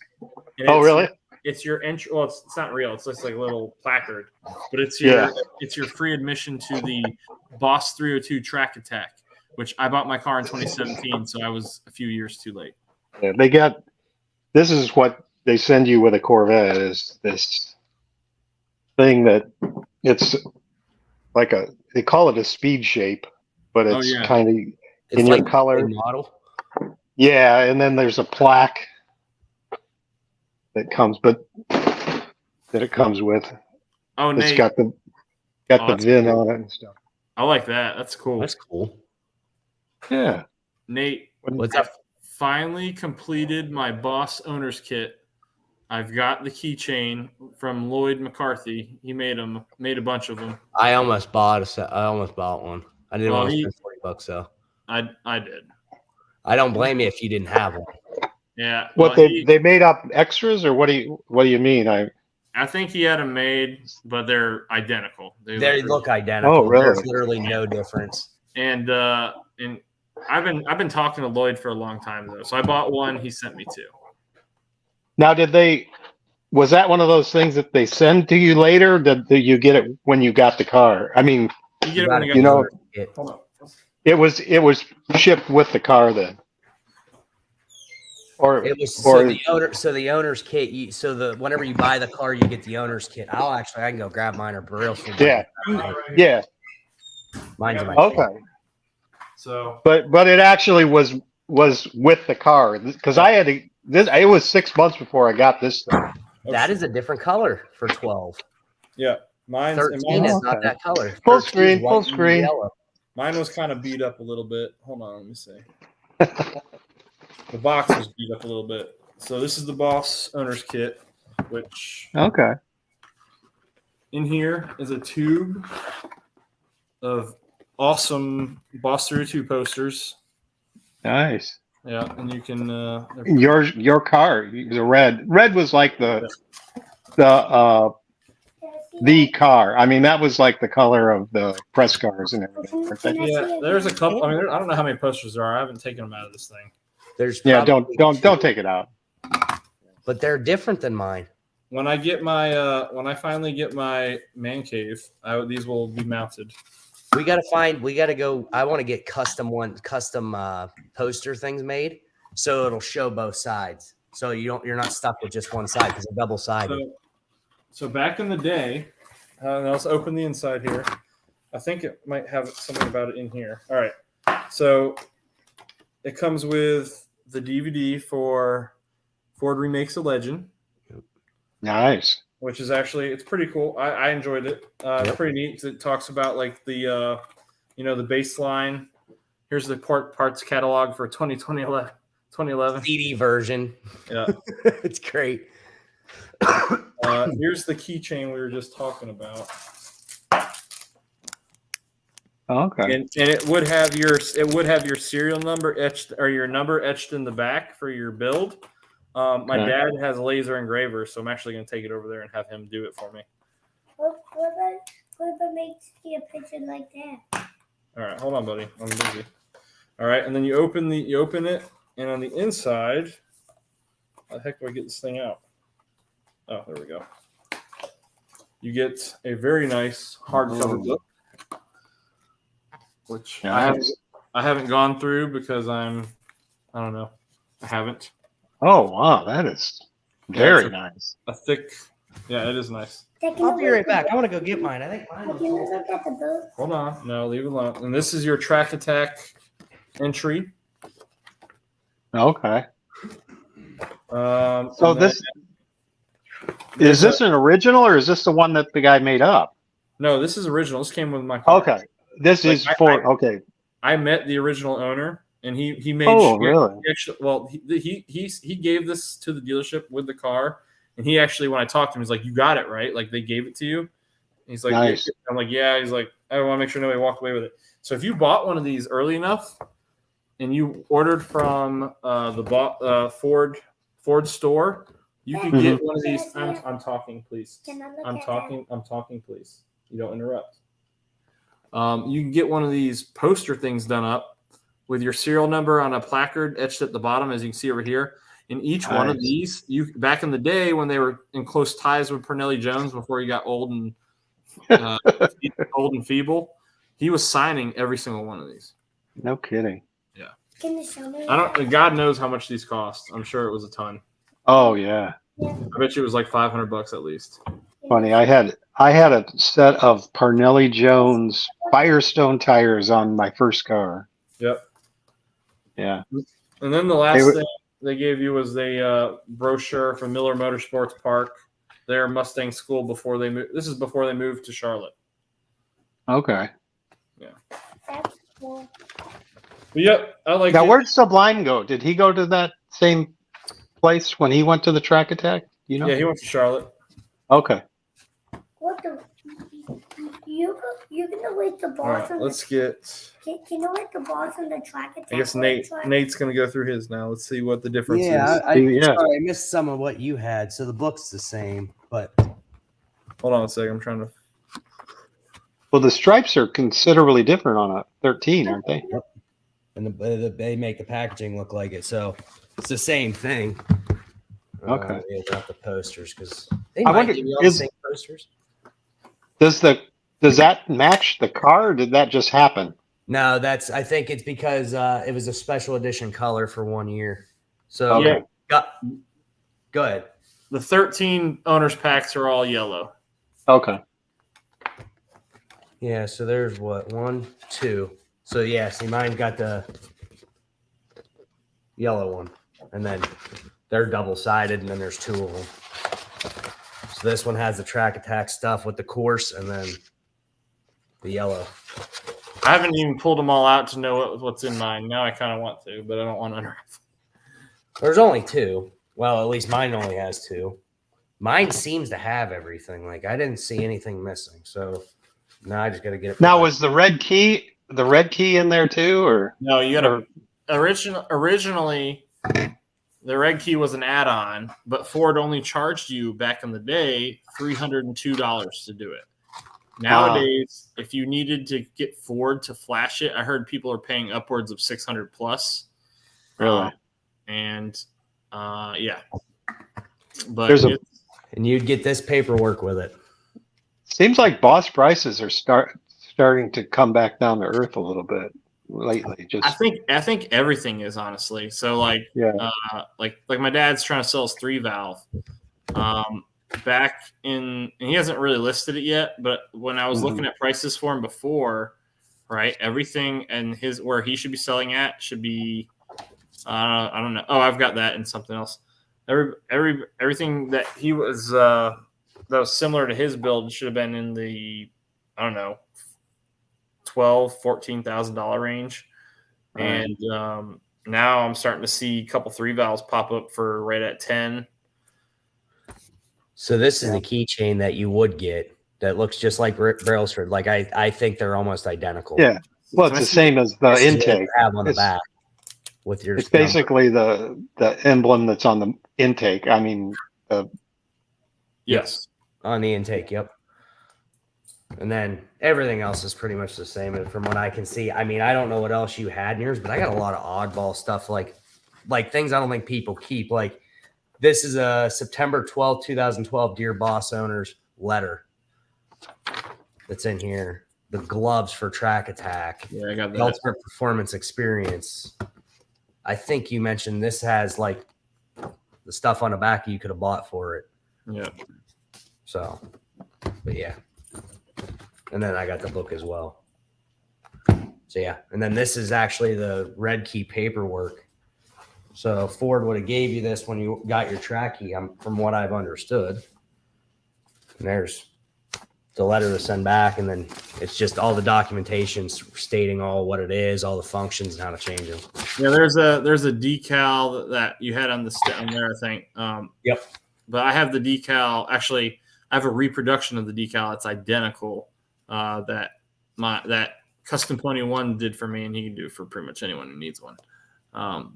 And Oh, really? It's your entry. Well, it's not real. It's just like a little placard, but it's your free admission to the Boss 302 Track Attack, which I bought my car in 2017, so I was a few years too late. Yeah, this is what they send you with a Corvette is this thing that it's like they call it a speed shape, but it's kind of in like your color model. Yeah, and then there's a plaque that comes with. Oh, it's Nate. got the VIN on it and stuff. I like that. That's cool. That's cool. Yeah. Nate, what's I've finally completed my Boss Owner's Kit. I've got the keychain from Lloyd McCarthy. He made a bunch of them. I almost bought one. I didn't want to spend $40 though. I did. I don't blame you if you didn't have one. Yeah. What they made up extras, or what do you mean? I think he had them made, but they're identical. They look identical. Oh, really? There's literally no difference. And I've been talking to Lloyd for a long time though. So I bought one. He sent me two. Now, was that one of those things that they send to you later? Did you get it when you got the car? I mean, you get it when you got the car. Hold on. It was shipped with the car then. Or it was the owner's kit. Whenever you buy the car, you get the owner's kit. I can go grab mine or real. Yeah. Mine's in my okay. kit. So, but it actually was with the car because I had this. It was 6 months before I got this thing. That is a different color for 12. Yeah, mine's 13 is not that color. Full screen. Yellow. Mine was kind of beat up a little bit. Hold on, let me see. The box was beat up a little bit. So this is the Boss Owner's Kit, which in here is a tube of awesome Boss 302 posters. Nice. Yeah, and you can your car, the red. Red was like the car. I mean, that was like the color of the press cars and everything. Yeah, there's a couple. I mean, I don't know how many posters there are. I haven't taken them out of this thing. Don't take it out. But they're different than mine. When I get my when I finally get my man cave, these will be mounted. We gotta go. I want to get custom poster things made, so it'll show both sides. So you're not stuck with just one side because it's double sided. So back in the day, let's open the inside here. I think it might have something about it in here. All right. So it comes with the DVD for Ford Remakes a Legend. Nice. Which is it's pretty cool. I enjoyed it. It's pretty neat because it talks about like the baseline. Here's the parts catalog for 2011 CD version. Yeah, it's great. Here's the keychain we were just talking about. Okay. And it would have your serial number etched or your number etched in the back for your build. My dad has a laser engraver, so I'm actually going to take it over there and have him do it for me. What about makes you a picture like that? All right, hold on, buddy. I'm busy. All right, and then you open it, and on the inside, how the heck do I get this thing out? Oh, there we go. You get a very nice hardcover book, which I I haven't gone through because I don't know. I haven't. Oh wow, that is very nice. A thick. Yeah, it is nice. I'll be right back. I want to go get mine. I think mine Can you look at the booth? Hold on. No, leave it alone. And this is your track attack entry. Okay. So So this is this an original or is this the one that the guy made up? No, this is original. This came with my car. Okay. This is for okay. I met the original owner, and he made. Oh, really? He actually, well, he gave this to the dealership with the car, and he actually, when I talked to him, he's like, "You got it right. Like they gave it to you." And he's like, Nice. Yeah. I'm like, "Yeah." He's like, "I want to make sure nobody walked away with it." So if you bought one of these early enough, and you ordered from the Ford store, you could get one of these. I'm talking, please. I'm talking, please. You don't interrupt. You can get one of these poster things done up with your serial number on a placard etched at the bottom, as you can see over here. In each one of these, back in the day when they were in close ties with Pernelli Jones before he got old and feeble, he was signing every single one of these. No kidding. Yeah. Can you show me? God knows how much these cost. I'm sure it was a ton. Oh yeah. I bet you it was like $500 at least. Funny. I had a set of Parnelli Jones Firestone tires on my first car. Yep. Yeah. And then the last thing they gave you was a brochure from Miller Motorsports Park, their Mustang school before they moved. This is before they moved to Charlotte. Okay. Yeah. That's cool. But yep, I like Now, it. where'd Sublime go? Did he go to that same place when he went to the track attack? You know? Yeah, he went to Charlotte. Okay. What the? You can rate the All balls right, on let's the. get. Can you rate the balls on the track attack? I guess Nate's gonna go through his now. Let's see what the difference Yeah, is. sorry, I missed some of what you had. So the book's the same, but Hold on a second. I'm trying to. Well, the stripes are considerably different on a 13, aren't they? and they make the packaging look like it. So it's the same thing. Okay. Yeah, not the posters because they I might wonder, give you all the same posters. Does that match the car, or did that just happen? No, I think it's because it was a special edition color for 1 year. So Okay. Go ahead. The 13 owners packs are all yellow. Okay. Yeah, so there's what? 1, 2. So yeah, see mine got the yellow one. And then they're double-sided, and then there's 2 of them. So this one has the track attack stuff with the course and then the yellow. I haven't even pulled them all out to know what's in mine. Now I kind of want to, but I don't want to unwrap. There's only 2. Well, at least mine only has 2. Mine seems to have everything. Like I didn't see anything missing. So now I just got to get it. Now, was the red key in there too, or No, you got to originally the red key was an add-on, but Ford only charged you back in the day $302 to do it. Nowadays, if you needed to get Ford to flash it, I heard people are paying upwards of $600 plus. Really? Yeah. But and you'd get this paperwork with it. Seems like boss prices are starting to come back down to earth a little bit lately. Just I think everything is, honestly. So like my dad's trying to sell his 3-valve. Back in, and he hasn't really listed it yet, but when I was looking at prices for him before, right, everything and where he should be selling at should be I don't know. Oh, I've got that and something else. Everything that he was that was similar to his build should have been in the $14,000 range. Right. And now I'm starting to see a couple 3-valves pop up for right at 10. So this is the keychain that you would get that looks just like Brailsford. Like I think they're almost identical. Yeah. Well, it's the same as the intake. Have on the back with your. It's basically the emblem that's on the intake. I mean, yes, on the intake. Yep. And then everything else is pretty much the same. And from what I can see, I mean, I don't know what else you had in yours, but I got a lot of oddball stuff like things I don't think people keep. Like this is a September 12th, 2012 Dear Boss Owners letter that's in here. the gloves for track attack, Yeah, I got the that. ultimate performance experience. I think you mentioned this has like the stuff on the back you could have bought for it. Yeah. So, but yeah. And then I got the book as well. So yeah. And then this is actually the red key paperwork. So Ford would have gave you this when you got your track key, from what I've understood. And there's the letter to send back, and then it's just all the documentation stating all what it is, all the functions, and how to change them. Yeah, there's a decal that you had on the on there, I think. Yep. But I have the decal. Actually, I have a reproduction of the decal that's identical that Custom 21 did for me, and he can do it for pretty much anyone who needs one.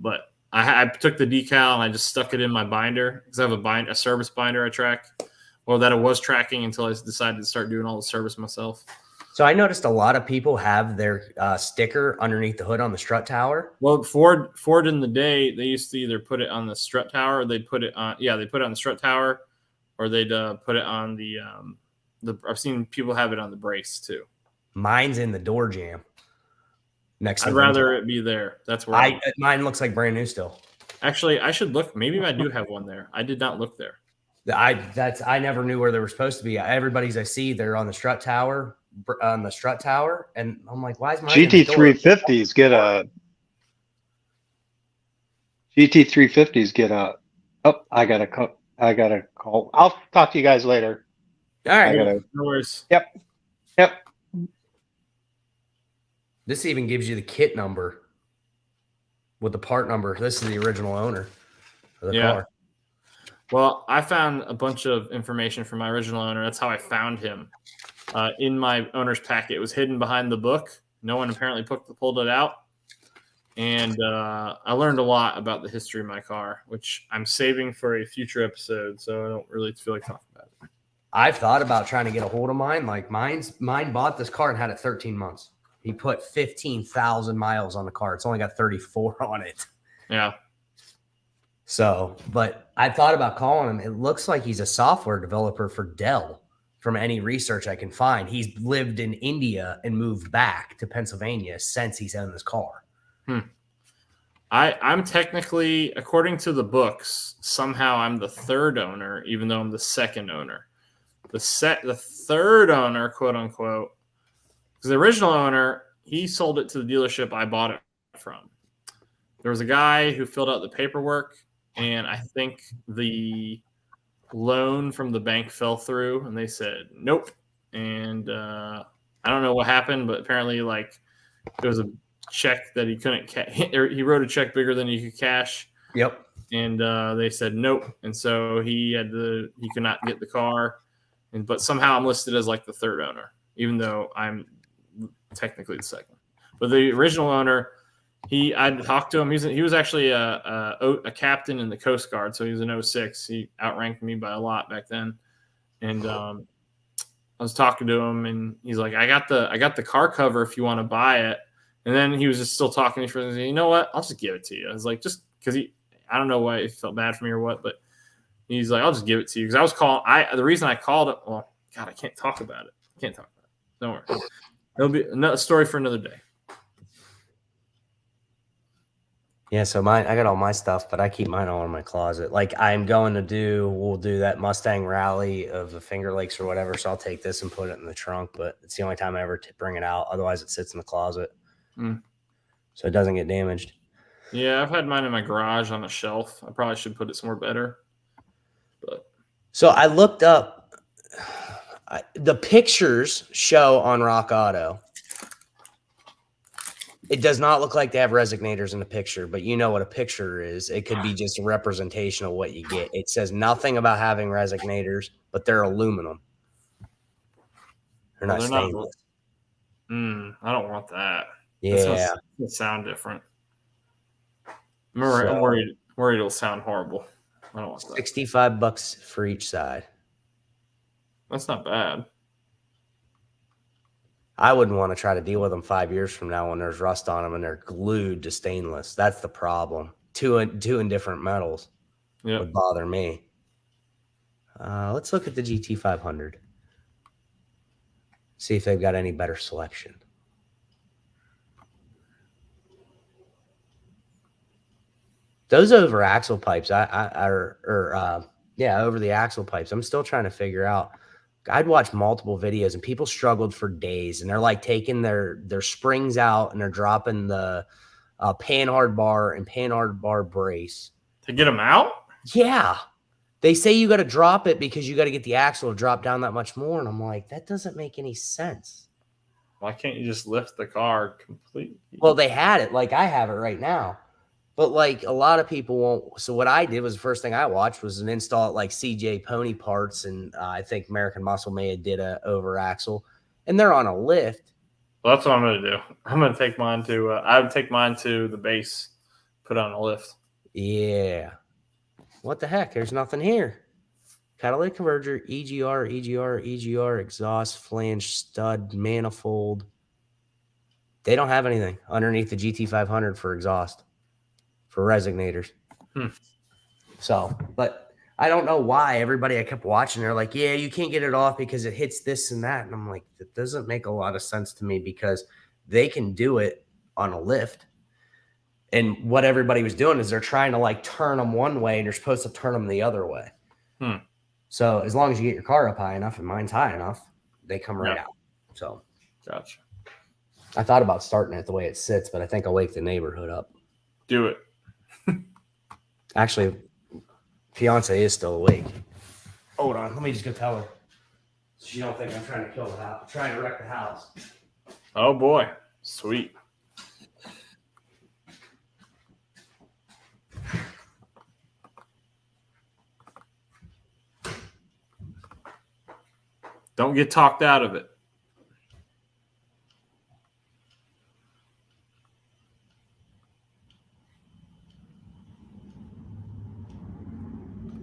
But I took the decal and I just stuck it in my binder because I have a service binder I track, or that I was tracking until I decided to start doing all the service myself. So I noticed a lot of people have their sticker underneath the hood on the strut tower. Well, Ford in the day, they used to either put it on the strut tower, or they'd put it on. Yeah, they put it on the strut tower, or they'd put it on the. I've seen people have it on the brace too. Mine's in the door jamb. I'd rather it be there. That's where mine looks like brand new still. Actually, I should look. Maybe I do have one there. I did not look there. I never knew where they were supposed to be. Everybody's I see they're on the strut tower, and I'm like, why is mine GT350s get a GT350s get a oh I gotta call. I'll talk to you guys later. All right. No worries. Yep. This even gives you the kit number with the part number. This is the original owner of the car. Well, I found a bunch of information from my original owner. That's how I found him. In my owner's packet. It was hidden behind the book. No one apparently pulled it out. And I learned a lot about the history of my car, which I'm saving for a future episode, so I don't really feel like talking about it. I've thought about trying to get a hold of mine. Like mine bought this car and had it 13 months. He put 15,000 miles on the car. It's only got 34 on it. Yeah. So, but I thought about calling him. It looks like he's a software developer for Dell from any research I can find. He's lived in India and moved back to Pennsylvania since he's owned this car. I'm technically, according to the books, somehow I'm the third owner, even though I'm the second owner. The third owner, quote unquote, because the original owner, he sold it to the dealership I bought it from. There was a guy who filled out the paperwork, and I think the loan from the bank fell through, and they said nope. And I don't know what happened, but apparently, like, there was a check that he couldn't he wrote a check bigger than he could cash. Yep. And they said nope, and so he could not get the car. But somehow I'm listed as like the third owner, even though I'm technically the second. But the original owner, I talked to him. He was actually a captain in the Coast Guard, so he was an 06. He outranked me by a lot back then. And I was talking to him, and he's like, I got the car cover if you want to buy it. And then he was just still talking to me for, you know what? I'll just give it to you. I was like, just because I don't know why he felt bad for me or what, but he's like, I'll just give it to you. Because I was calling. The reason I called it, well, God, I can't talk about it. Don't worry. It'll be another story for another day. Yeah, so I got all my stuff, but I keep mine all in my closet. Like we'll do that Mustang rally of the Finger Lakes or whatever. So I'll take this and put it in the trunk, but it's the only time I ever bring it out. Otherwise it sits in the closet. So it doesn't get damaged. Yeah, I've had mine in my garage on a shelf. I probably should put it somewhere better. But so I looked up the pictures show on Rock Auto. It does not look like they have resignators in the picture, but you know what a picture is. It could be just a representation of what you get. It says nothing about having resignators, but they're aluminum. They're not stainless. I don't want that. Yeah. It sound different. I'm worried it'll sound horrible. I don't want that. $65 for each side. That's not bad. I wouldn't want to try to deal with them 5 years from now when there's rust on them and they're glued to stainless. That's the problem. Two in different metals would bother me. Let's look at the GT500. See if they've got any better selection. Those over axle pipes, over the axle pipes. I'm still trying to figure out. I'd watch multiple videos and people struggled for days, and they're like taking their springs out and they're dropping the panhard bar and panhard bar brace To get them out? Yeah. They say you got to drop it because you got to get the axle to drop down that much more. And I'm like, that doesn't make any sense. Why can't you just lift the car completely? Well, they had it like I have it right now. But like a lot of people won't. So what I did was the first thing I watched was an install at like CJ Pony Parts. And I think American Muscle may have did a over axle. And they're on a lift. Well, that's what I'm going to do. I'm going to take mine to, I would take mine to the base, put on a lift. Yeah. What the heck? There's nothing here. Catalytic converter, EGR, exhaust, flange, stud, manifold. They don't have anything underneath the GT500 for exhaust, for resignators. So, but I don't know why everybody I kept watching, they're like, yeah, you can't get it off because it hits this and that. And I'm like, that doesn't make a lot of sense to me because they can do it on a lift. And what everybody was doing is they're trying to like turn them one way and you're supposed to turn them the other way. So as long as you get your car up high enough, and mine's high enough, they come right out. So Gotcha. I thought about starting it the way it sits, but I think I'll wake the neighborhood up. Do it. Actually, fiance is still awake. Hold on. Let me just go tell her. So she don't think I'm trying to kill the house. Trying to wreck the house. Oh, boy. Sweet. Don't get talked out of it.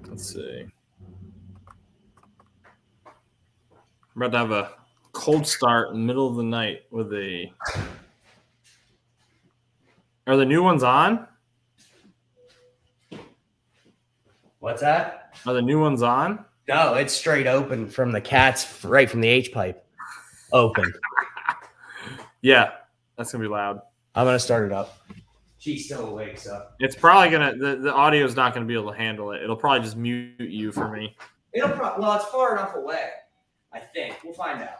Let's see. We're about to have a cold start in the middle of the night with a... Are the new ones on? What's that? Are the new ones on? No, it's straight open from the cat's, right from the H-pipe. Open. Yeah, that's going to be loud. I'm going to start it up. She's still awake, so. It's probably going to... The audio is not going to be able to handle it. It'll probably just mute you for me. Well, it's far enough away, I think. We'll find out.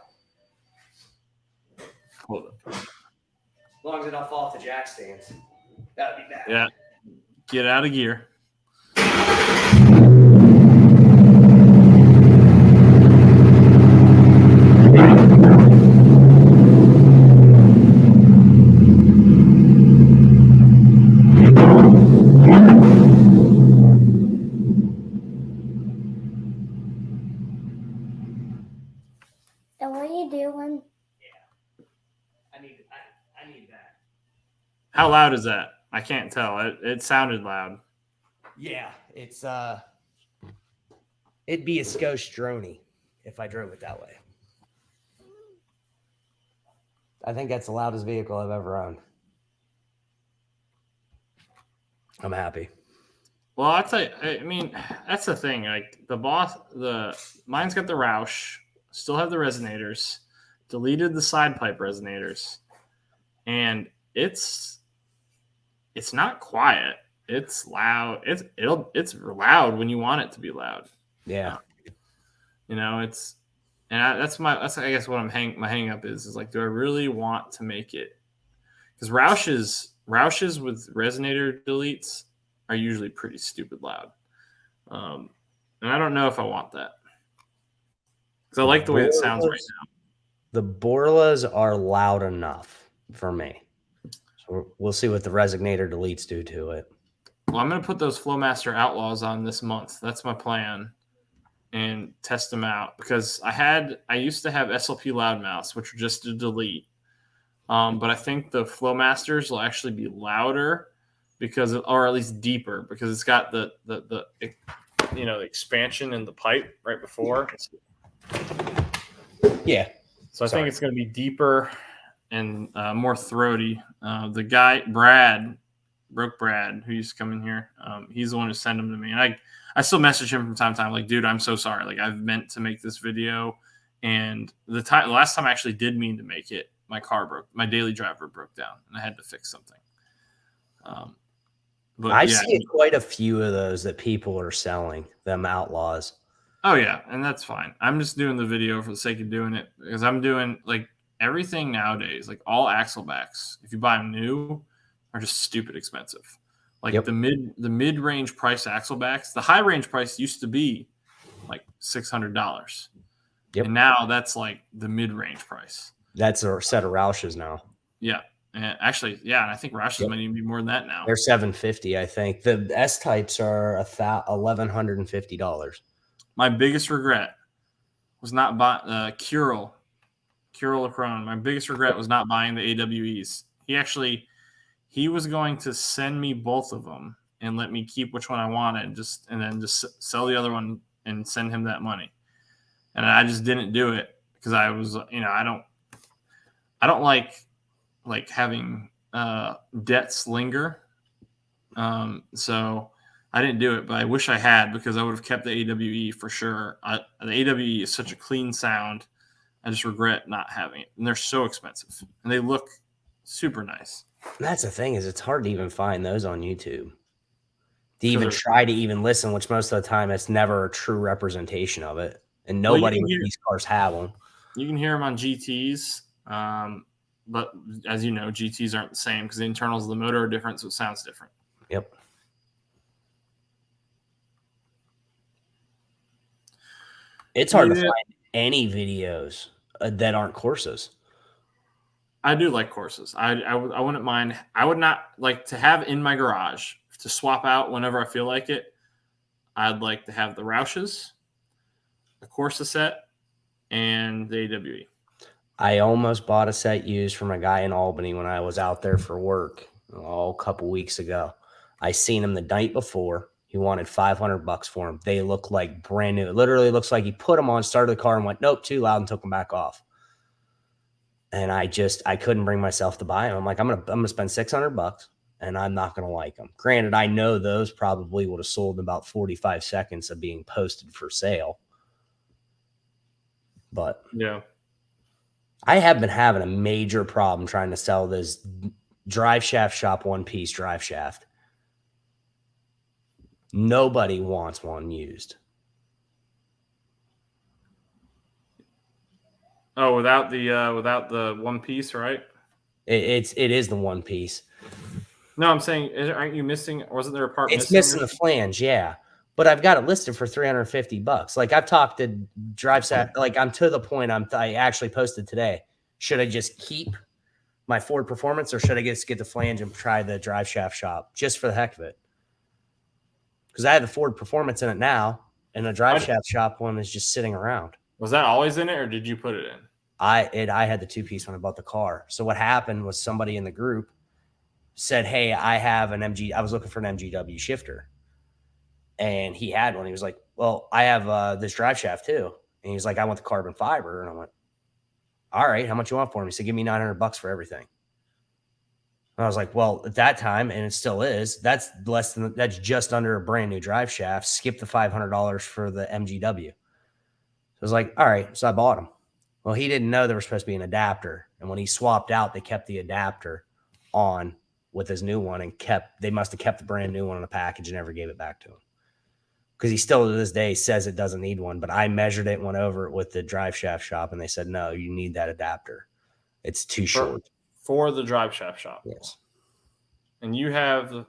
Hold up. As long as it don't fall off the jack stands. That would be bad. Yeah. Get out of gear. So what are you doing? I need that. How loud is that? I can't tell. It sounded loud. Yeah, it's it'd be a Scostroni if I drove it that way. I think that's the loudest vehicle I've ever owned. I'm happy. Well, I'll tell you, I mean, that's the thing. Like mine's got the Roush, still have the resonators, deleted the side pipe resonators, and it's not quiet. It's loud. It's loud when you want it to be loud. Yeah. You know, that's I guess what my hang up is like, do I really want to make it? Because Roushes with resonator deletes are usually pretty stupid loud. And I don't know if I want that. Because I like the way it sounds right now. The Borlas are loud enough for me. So we'll see what the resonator deletes do to it. Well, I'm going to put those Flowmaster Outlaws on this month. That's my plan. And test them out. Because I used to have SLP Loudmouths, which were just a delete. But I think the Flowmasters will actually be louder or at least deeper, because it's got the expansion in the pipe right before. Yeah. So I think it's going to be deeper and more throaty. The guy, Brad, who used to come in here, he's the one who sent them to me. And I still message him from time to time, like, dude, I'm so sorry. Like, I've meant to make this video, And the last time I actually did mean to make it, my daily driver broke down, and I had to fix something. But I yeah, see quite a few of those that people are selling, them Outlaws. oh yeah, and that's fine. I'm just doing the video for the sake of doing it because I'm doing like everything nowadays, like all axle backs. If you buy them new, are just stupid expensive. Like the mid range price axle backs, the high range price used to be like $600. Yep. And now that's like the mid range price. That's a set of Roush's now. Yeah. And actually, yeah, and I think Roush's might even be more than that now. They're $750, I think. The S types are $1,150. My biggest regret was not buying Curel Lacron. My biggest regret was not buying the AWEs. He was going to send me both of them and let me keep which one I wanted, and then just sell the other one and send him that money. And I just didn't do it because I was, I don't like having debts linger. So I didn't do it, but I wish I had because I would have kept the AWE for sure. The AWE is such a clean sound. I just regret not having it. And they're so expensive. And they look super nice. That's the thing, is it's hard to even find those on YouTube. To even try to even listen, which most of the time it's never a true representation of it. And nobody with these cars have them. You can hear them on GTs. But as you know, GTs aren't the same because the internals of the motor are different, so it sounds different. Yep. It's hard to find any videos that aren't Corsas. I do like Corsas. I wouldn't mind. I would not like to have in my garage to swap out whenever I feel like it. I'd like to have the Roush's, the Corsa set, and the AWE. I almost bought a set used from a guy in Albany when I was out there for work a couple weeks ago. I seen him the night before. He wanted $500 for them. They look like brand new. It literally looks like he put them on, started the car, and went, nope, too loud, and took them back off. And I couldn't bring myself to buy them. I'm like, I'm gonna spend $600, and I'm not gonna like them. Granted, I know those probably would have sold in about 45 seconds of being posted for sale. But yeah, I have been having a major problem trying to sell this drive shaft shop one-piece drive shaft. Nobody wants one used. Oh, without the one piece, right? It is the one piece. No, I'm saying, aren't you missing? Wasn't there a part? It's missing the flange, yeah. But I've got it listed for $350. Like I've talked to drive shaft. Like I'm to the point. I actually posted today. Should I just keep my Ford Performance, or should I just get the flange and try the drive shaft shop just for the heck of it? Because I have the Ford Performance in it now, and the drive shaft shop one is just sitting around. Was that always in it, or did you put it in? I had the two-piece when I bought the car. So what happened was somebody in the group said, hey, I have an MG. I was looking for an MGW shifter. And he had one. He was like, well, I have this drive shaft too. And he's like, I want the carbon fiber. And I went, all right, how much you want for him? He said, give me $900 for everything. And I was like, well, at that time, and it still is, that's just under a brand new drive shaft. Skip the $500 for the MGW. So I was like, all right. So I bought them. Well, he didn't know there was supposed to be an adapter. And when he swapped out, they kept the adapter on with his new one, and they must have kept the brand new one in the package and never gave it back to him. Because he still to this day says it doesn't need one. But I measured it, went over it with the drive shaft shop, and they said, no, you need that adapter. It's too short. For the drive shaft shop. Yes. And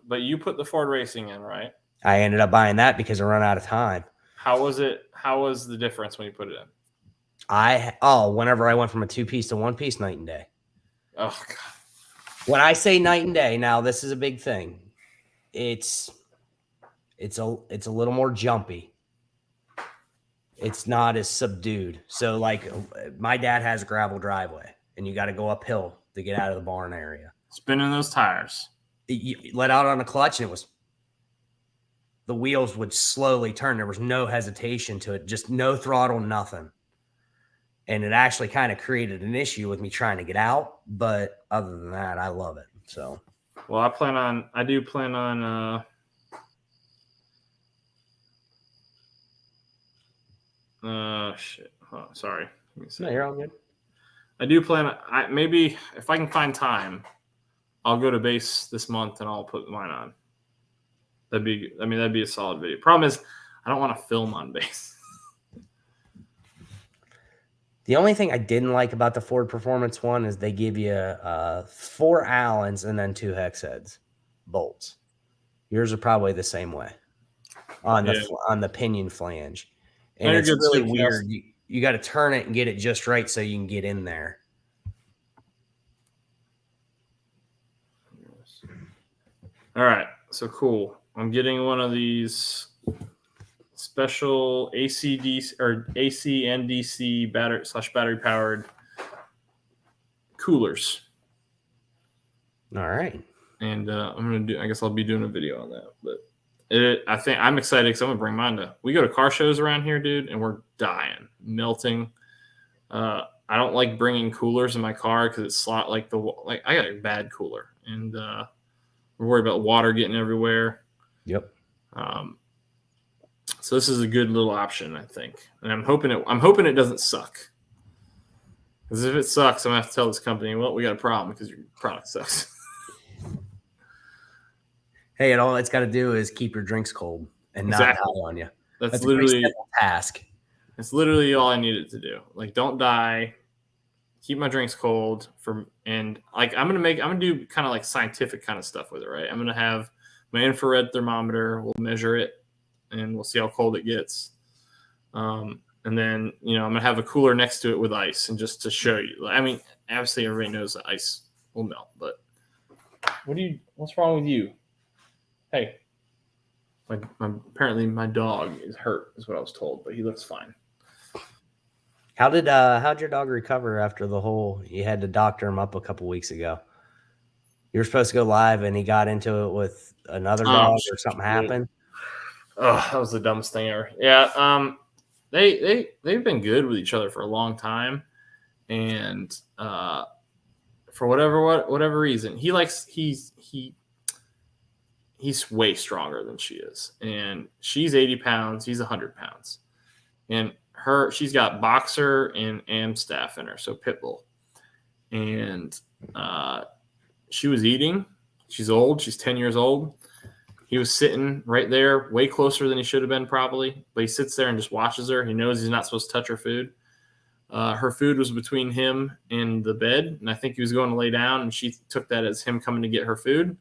but you put the Ford Racing in, right? I ended up buying that because I run out of time. How was it? How was the difference when you put it in? Whenever I went from a two-piece to one-piece, night and day. Oh, God. When I say night and day, now this is a big thing. It's a little more jumpy. It's not as subdued. So, like, my dad has a gravel driveway, and you got to go uphill to get out of the barn area. Spinning those tires. You let out on the clutch, and the wheels would slowly turn. There was no hesitation to it, just no throttle, nothing. And it actually kind of created an issue with me trying to get out. But other than that, I love it. So, well, I do plan on sorry. Let me see. No, you're all good. I do plan. Maybe if I can find time, I'll go to base this month and I'll put mine on. That'd be a solid video. Problem is, I don't want to film on base. The only thing I didn't like about the Ford Performance one is they give you 4 Allens and then 2 hex heads bolts. Yours are probably the same way on the pinion flange, and They're it's good really too, weird. You got to turn it and get it just right so you can get in there. All right, so cool. I'm getting one of these special AC and DC battery powered coolers, All right. and I guess I'll be doing a video on that. But I think I'm excited because I'm gonna bring mine to. We go to car shows around here, dude, and we're dying, melting. I don't like bringing coolers in my car because it's I got a bad cooler, and we're worried about water getting everywhere. Yep. So this is a good little option, I think, and I'm hoping it doesn't suck. Because if it sucks, I'm gonna have to tell this company, well, we got a problem because your product sucks. Hey, and all it's got to do is keep your drinks cold and not die on you. That's a literally pretty simple task. It's literally all I needed to do. Like, don't die, keep my drinks cold I'm gonna do kind of like scientific kind of stuff with it, right? I'm gonna have my infrared thermometer. We'll measure it, and we'll see how cold it gets. And then I'm gonna have a cooler next to it with ice, and just to show you. I mean, obviously everybody knows that ice will melt, but what's wrong with you? Hey, apparently my dog is hurt, is what I was told, but he looks fine. How'd your dog recover after you had to doctor him up a couple weeks ago? You were supposed to go live and he got into it with another dog or something happened. Oh, that was the dumbest thing ever. Yeah. They've been good with each other for a long time. And, for whatever reason, he's way stronger than she is, and she's 80 pounds. He's 100 pounds, and she's got boxer and Amstaff in her, so pit bull. And she was eating. She's old. She's 10 years old. He was sitting right there, way closer than he should have been probably, but he sits there and just watches her. He knows he's not supposed to touch her food. Her food was between him and the bed, and I think he was going to lay down, and she took that as him coming to get her food.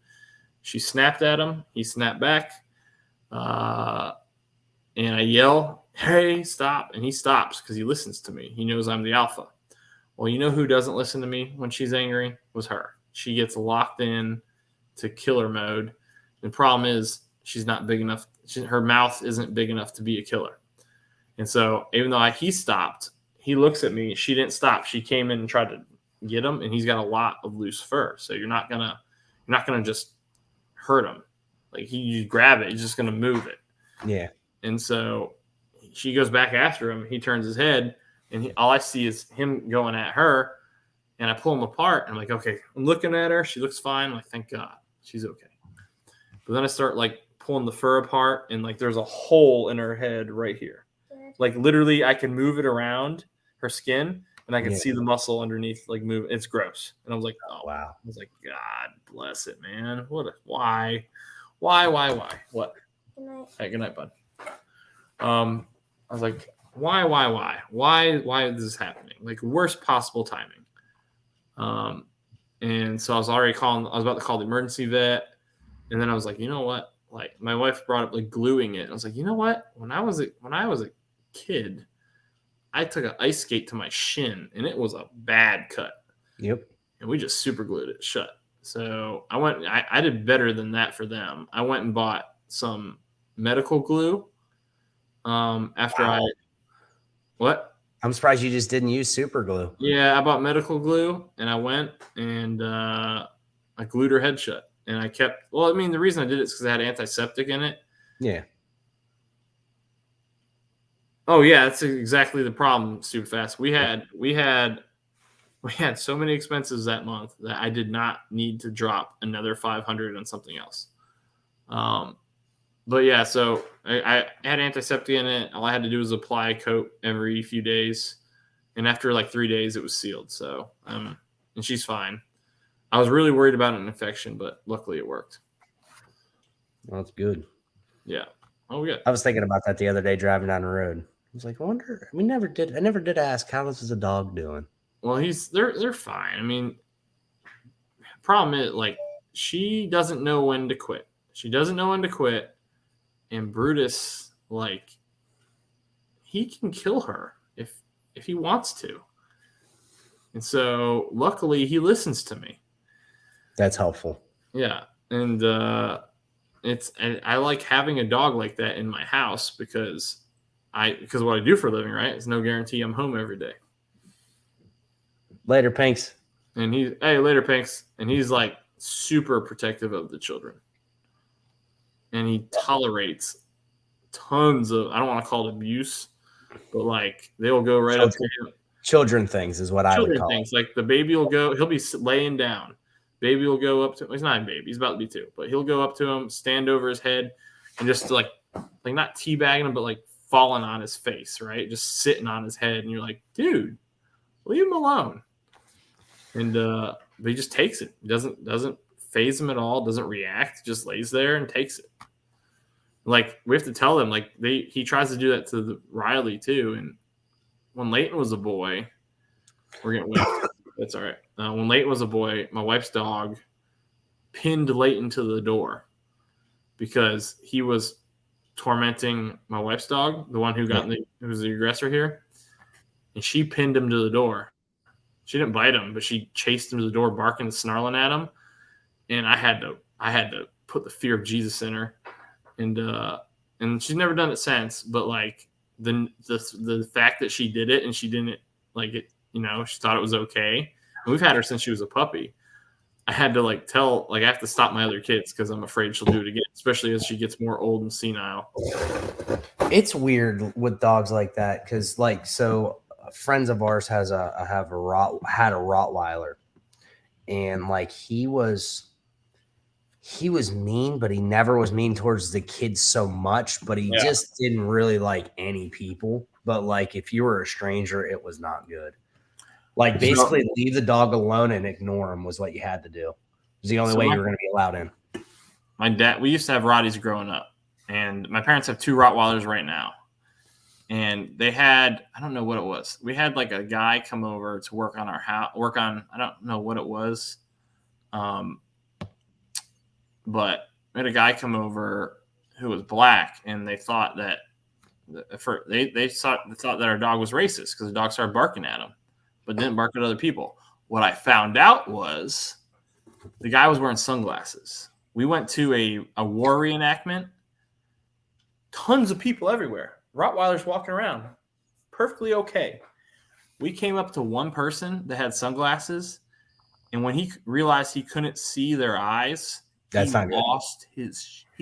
She snapped at him. He snapped back. And I yell, "Hey, stop." And he stops because he listens to me. He knows I'm the alpha. Well, you know who doesn't listen to me when she's angry? Was her. She gets locked in to killer mode. The problem is she's not big enough. Her mouth isn't big enough to be a killer. And so even though he stopped, he looks at me. She didn't stop. She came in and tried to get him, and he's got a lot of loose fur. So you're not gonna just hurt him. Like, you grab it, he's just gonna move it. Yeah. And so she goes back after him. He turns his head, and all I see is him going at her. And I pull him apart. And I'm like, okay, I'm looking at her. She looks fine. I'm like, thank God, she's okay. But then I start pulling the fur apart, and there's a hole in her head right here. Literally, I can move it around her skin, and I can see the muscle underneath move. It's gross. And I was like, oh wow. I was like, God bless it, man. Why? What? Good night. Hey, good night, bud. I was like, why is this happening? Worst possible timing. And so I was about to call the emergency vet. And then I was like, you know what? My wife brought up gluing it. I was like, you know what? When I was a kid, I took an ice skate to my shin, and it was a bad cut. Yep. And we just super glued it shut. So I did better than that for them. I went and bought some medical glue. What? I'm surprised you just didn't use super glue. Yeah, I bought medical glue, and I went and I glued her head shut. And I kept, the reason I did it is because I had antiseptic in it. Yeah. Oh yeah, that's exactly the problem, Super Fast. We had so many expenses that month that I did not need to drop another $500 on something else. But yeah, so I had antiseptic in it. All I had to do was apply a coat every few days. And after like 3 days, it was sealed. So, and she's fine. I was really worried about an infection, but luckily it worked. Well, that's good. Yeah. Oh, good. I was thinking about that the other day driving down the road. I was like, I wonder. I never did ask how is the dog doing. Well, they're fine. I mean, problem is like she doesn't know when to quit. She doesn't know when to quit, and Brutus, like, he can kill her if he wants to. And so luckily he listens to me. That's helpful. Yeah. And I like having a dog like that in my house because what I do for a living, right? It's no guarantee I'm home every day. Later, Pinks. And later, Pinks. And he's like super protective of the children. And he tolerates tons of, I don't want to call it abuse, but like they will go right up to him. Children things is what I would call things. it. Like the baby will go, he'll be laying down. Baby will go up to him. He's not a baby. He's about to be 2, but he'll go up to him, stand over his head, and just like not teabagging him, but like falling on his face, right? Just sitting on his head. And you're like, dude, leave him alone. And but he just takes it. He doesn't phase him at all, doesn't react, just lays there and takes it. Like we have to tell them, like he tries to do that to Riley too. And when Leighton was a boy, we're getting wet. That's all right. When Leighton was a boy, my wife's dog pinned Leighton to the door because he was tormenting my wife's dog, the one who was the aggressor here, and she pinned him to the door. She didn't bite him, but she chased him to the door, barking and snarling at him. And I had to put the fear of Jesus in her, and she's never done it since. But like the fact that she did it and she didn't like it, she thought it was okay. And we've had her since she was a puppy. I had to I have to stop my other kids because I'm afraid she'll do it again, especially as she gets more old and senile. It's weird with dogs like that because friends of ours had a Rottweiler, and like he was mean, but he never was mean towards the kids so much, but he just didn't really like any people. But like if you were a stranger, it was not good. Like basically leave the dog alone and ignore him was what you had to do. It was the only way you were going to be allowed in. My dad, we used to have Rotties growing up, and my parents have 2 Rottweilers right now. And they had, I don't know what it was. We had like a guy come over to work on our house, I don't know what it was. But we had a guy come over who was black, and they thought that they thought that our dog was racist because the dog started barking at him, but didn't bark at other people. What I found out was the guy was wearing sunglasses. We went to a war reenactment. Tons of people everywhere. Rottweilers walking around. Perfectly okay. We came up to one person that had sunglasses, and when he realized he couldn't see their eyes, he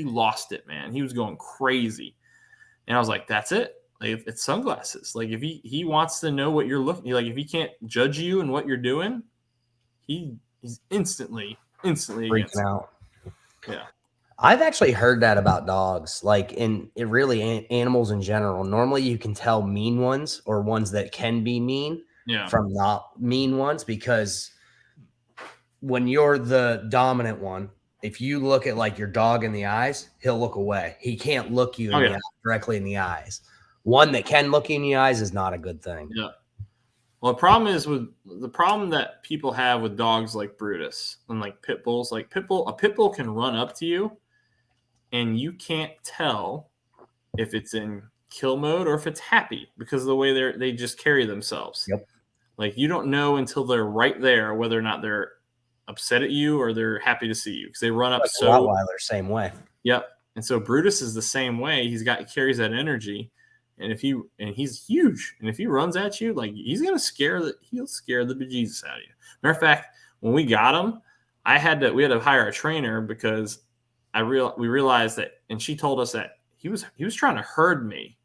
lost it, man. He was going crazy. And I was like, that's it. Like, it's sunglasses. Like, if he wants to know what you're looking, like, if he can't judge you and what you're doing, he's instantly freaking out. Yeah. I've actually heard that about dogs, like animals in general. Normally you can tell mean ones or ones that can be mean from not mean ones, because when you're the dominant one, if you look at like your dog in the eyes, he'll look away. He can't look you directly in the eyes. One that can look you in the eyes is not a good thing. Yeah. Well, the problem that people have with dogs like Brutus and like pit bulls, a pit bull can run up to you and you can't tell if it's in kill mode or if it's happy because of the way they just carry themselves. Yep. Like you don't know until they're right there whether or not they're upset at you or they're happy to see you because they run up. Like so Rottweiler, same way. Yep. And so Brutus is the same way. He carries that energy. And he's huge. And if he runs at you, like he'll scare the bejesus out of you. Matter of fact, when we got him, we had to hire a trainer because we realized that, and she told us that he was trying to herd me.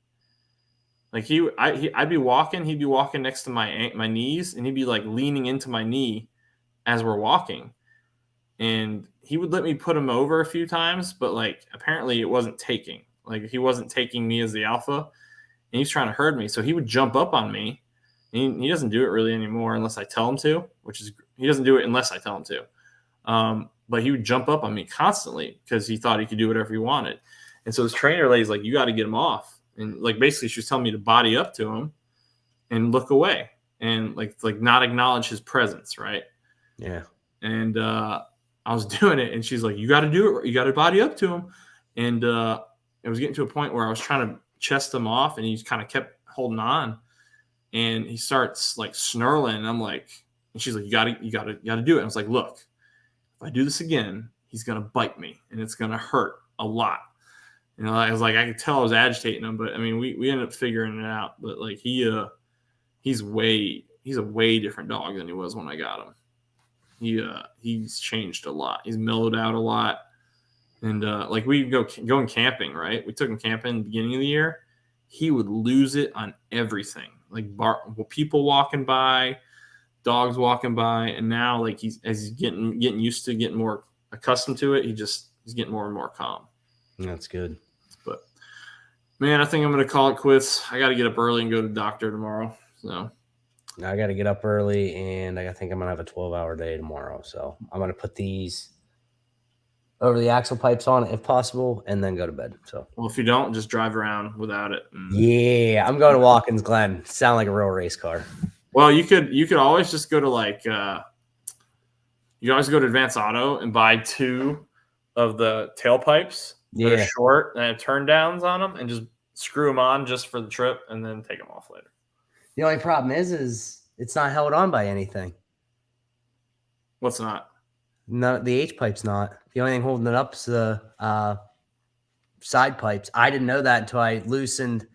Like I'd be walking, he'd be walking next to my knees, and he'd be like leaning into my knee as we're walking. And he would let me put him over a few times, but like apparently it wasn't taking. Like he wasn't taking me as the alpha. And he's trying to herd me. So he would jump up on me He doesn't do it really anymore unless I tell him to, he doesn't do it unless I tell him to. But he would jump up on me constantly because he thought he could do whatever he wanted. And so this trainer lady's like, you got to get him off. And like, basically she was telling me to body up to him and look away and like not acknowledge his presence. Right. Yeah. And, I was doing it and she's like, you got to do it. You got to body up to him. And, it was getting to a point where I was trying to chest him off and he kind of kept holding on and he starts like snarling. And I'm like, and she's like, you gotta do it. And I was like, look, if I do this again, he's going to bite me and it's going to hurt a lot. You know, I was like, I could tell I was agitating him, but I mean, we ended up figuring it out. But like he's a way different dog than he was when I got him. He's changed a lot. He's mellowed out a lot. And like we going camping, right? We took him camping in the beginning of the year. He would lose it on everything, like people walking by, dogs walking by, and now like he's getting used to, getting more accustomed to it. He's getting more and more calm. That's good. But man, I think I'm gonna call it quits. I got to get up early and go to the doctor tomorrow. So I got to get up early, and I think I'm gonna have a 12-hour day tomorrow. So I'm gonna put these over the axle pipes on if possible, and then go to bed. So well, if you don't, just drive around without it. Yeah, I'm going to Watkins Glen. Sound like a real race car. Well, you could always just go to like you always go to Advanced Auto and buy 2 of the tailpipes that are short and have turn downs on them, and just screw them on just for the trip, and then take them off later. The only problem is it's not held on by anything. What's not? No, the H pipe's not. The only thing holding it up is the side pipes. I didn't know that until I loosened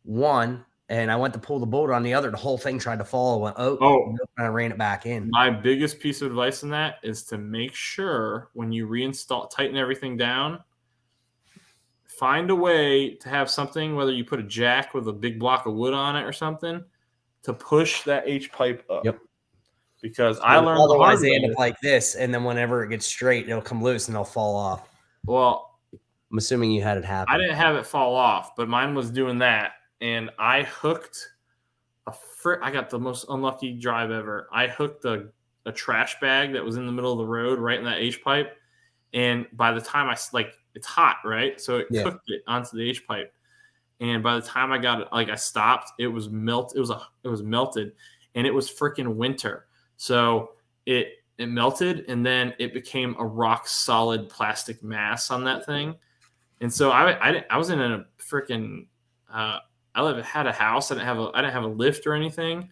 one, and I went to pull the bolt on the other. The whole thing tried to fall. I went, and I ran it back in. My biggest piece of advice in that is to make sure when you tighten everything down, find a way to have something, whether you put a jack with a big block of wood on it or something, to push that H pipe up. Yep. Because I learned otherwise they end up like this, and then whenever it gets straight, it'll come loose and it'll fall off. Well, I'm assuming you had it happen. I didn't have it fall off, but mine was doing that, and I hooked I got the most unlucky drive ever. I hooked a trash bag that was in the middle of the road right in that H pipe, and by the time it's hot, right? So it cooked it onto the H pipe, and by the time I got it, I stopped, it was melted, and it was freaking winter. So it melted, and then it became a rock solid plastic mass on that thing. And so I was in a freaking I had a house. I didn't have a lift or anything,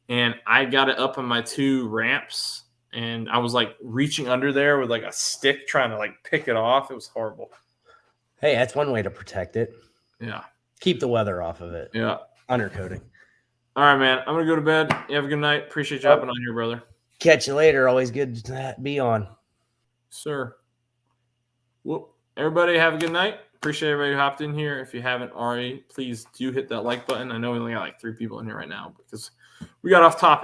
and I got it up on my 2 ramps, and I was like reaching under there with like a stick trying to like pick it off. It was horrible. Hey, that's one way to protect it. Yeah. Keep the weather off of it. Yeah. Undercoating. All right, man. I'm going to go to bed. You have a good night. Appreciate you hopping on here, brother. Catch you later. Always good to be on. Sir. Well, everybody have a good night. Appreciate everybody who hopped in here. If you haven't already, please do hit that like button. I know we only got like 3 people in here right now because we got off topic.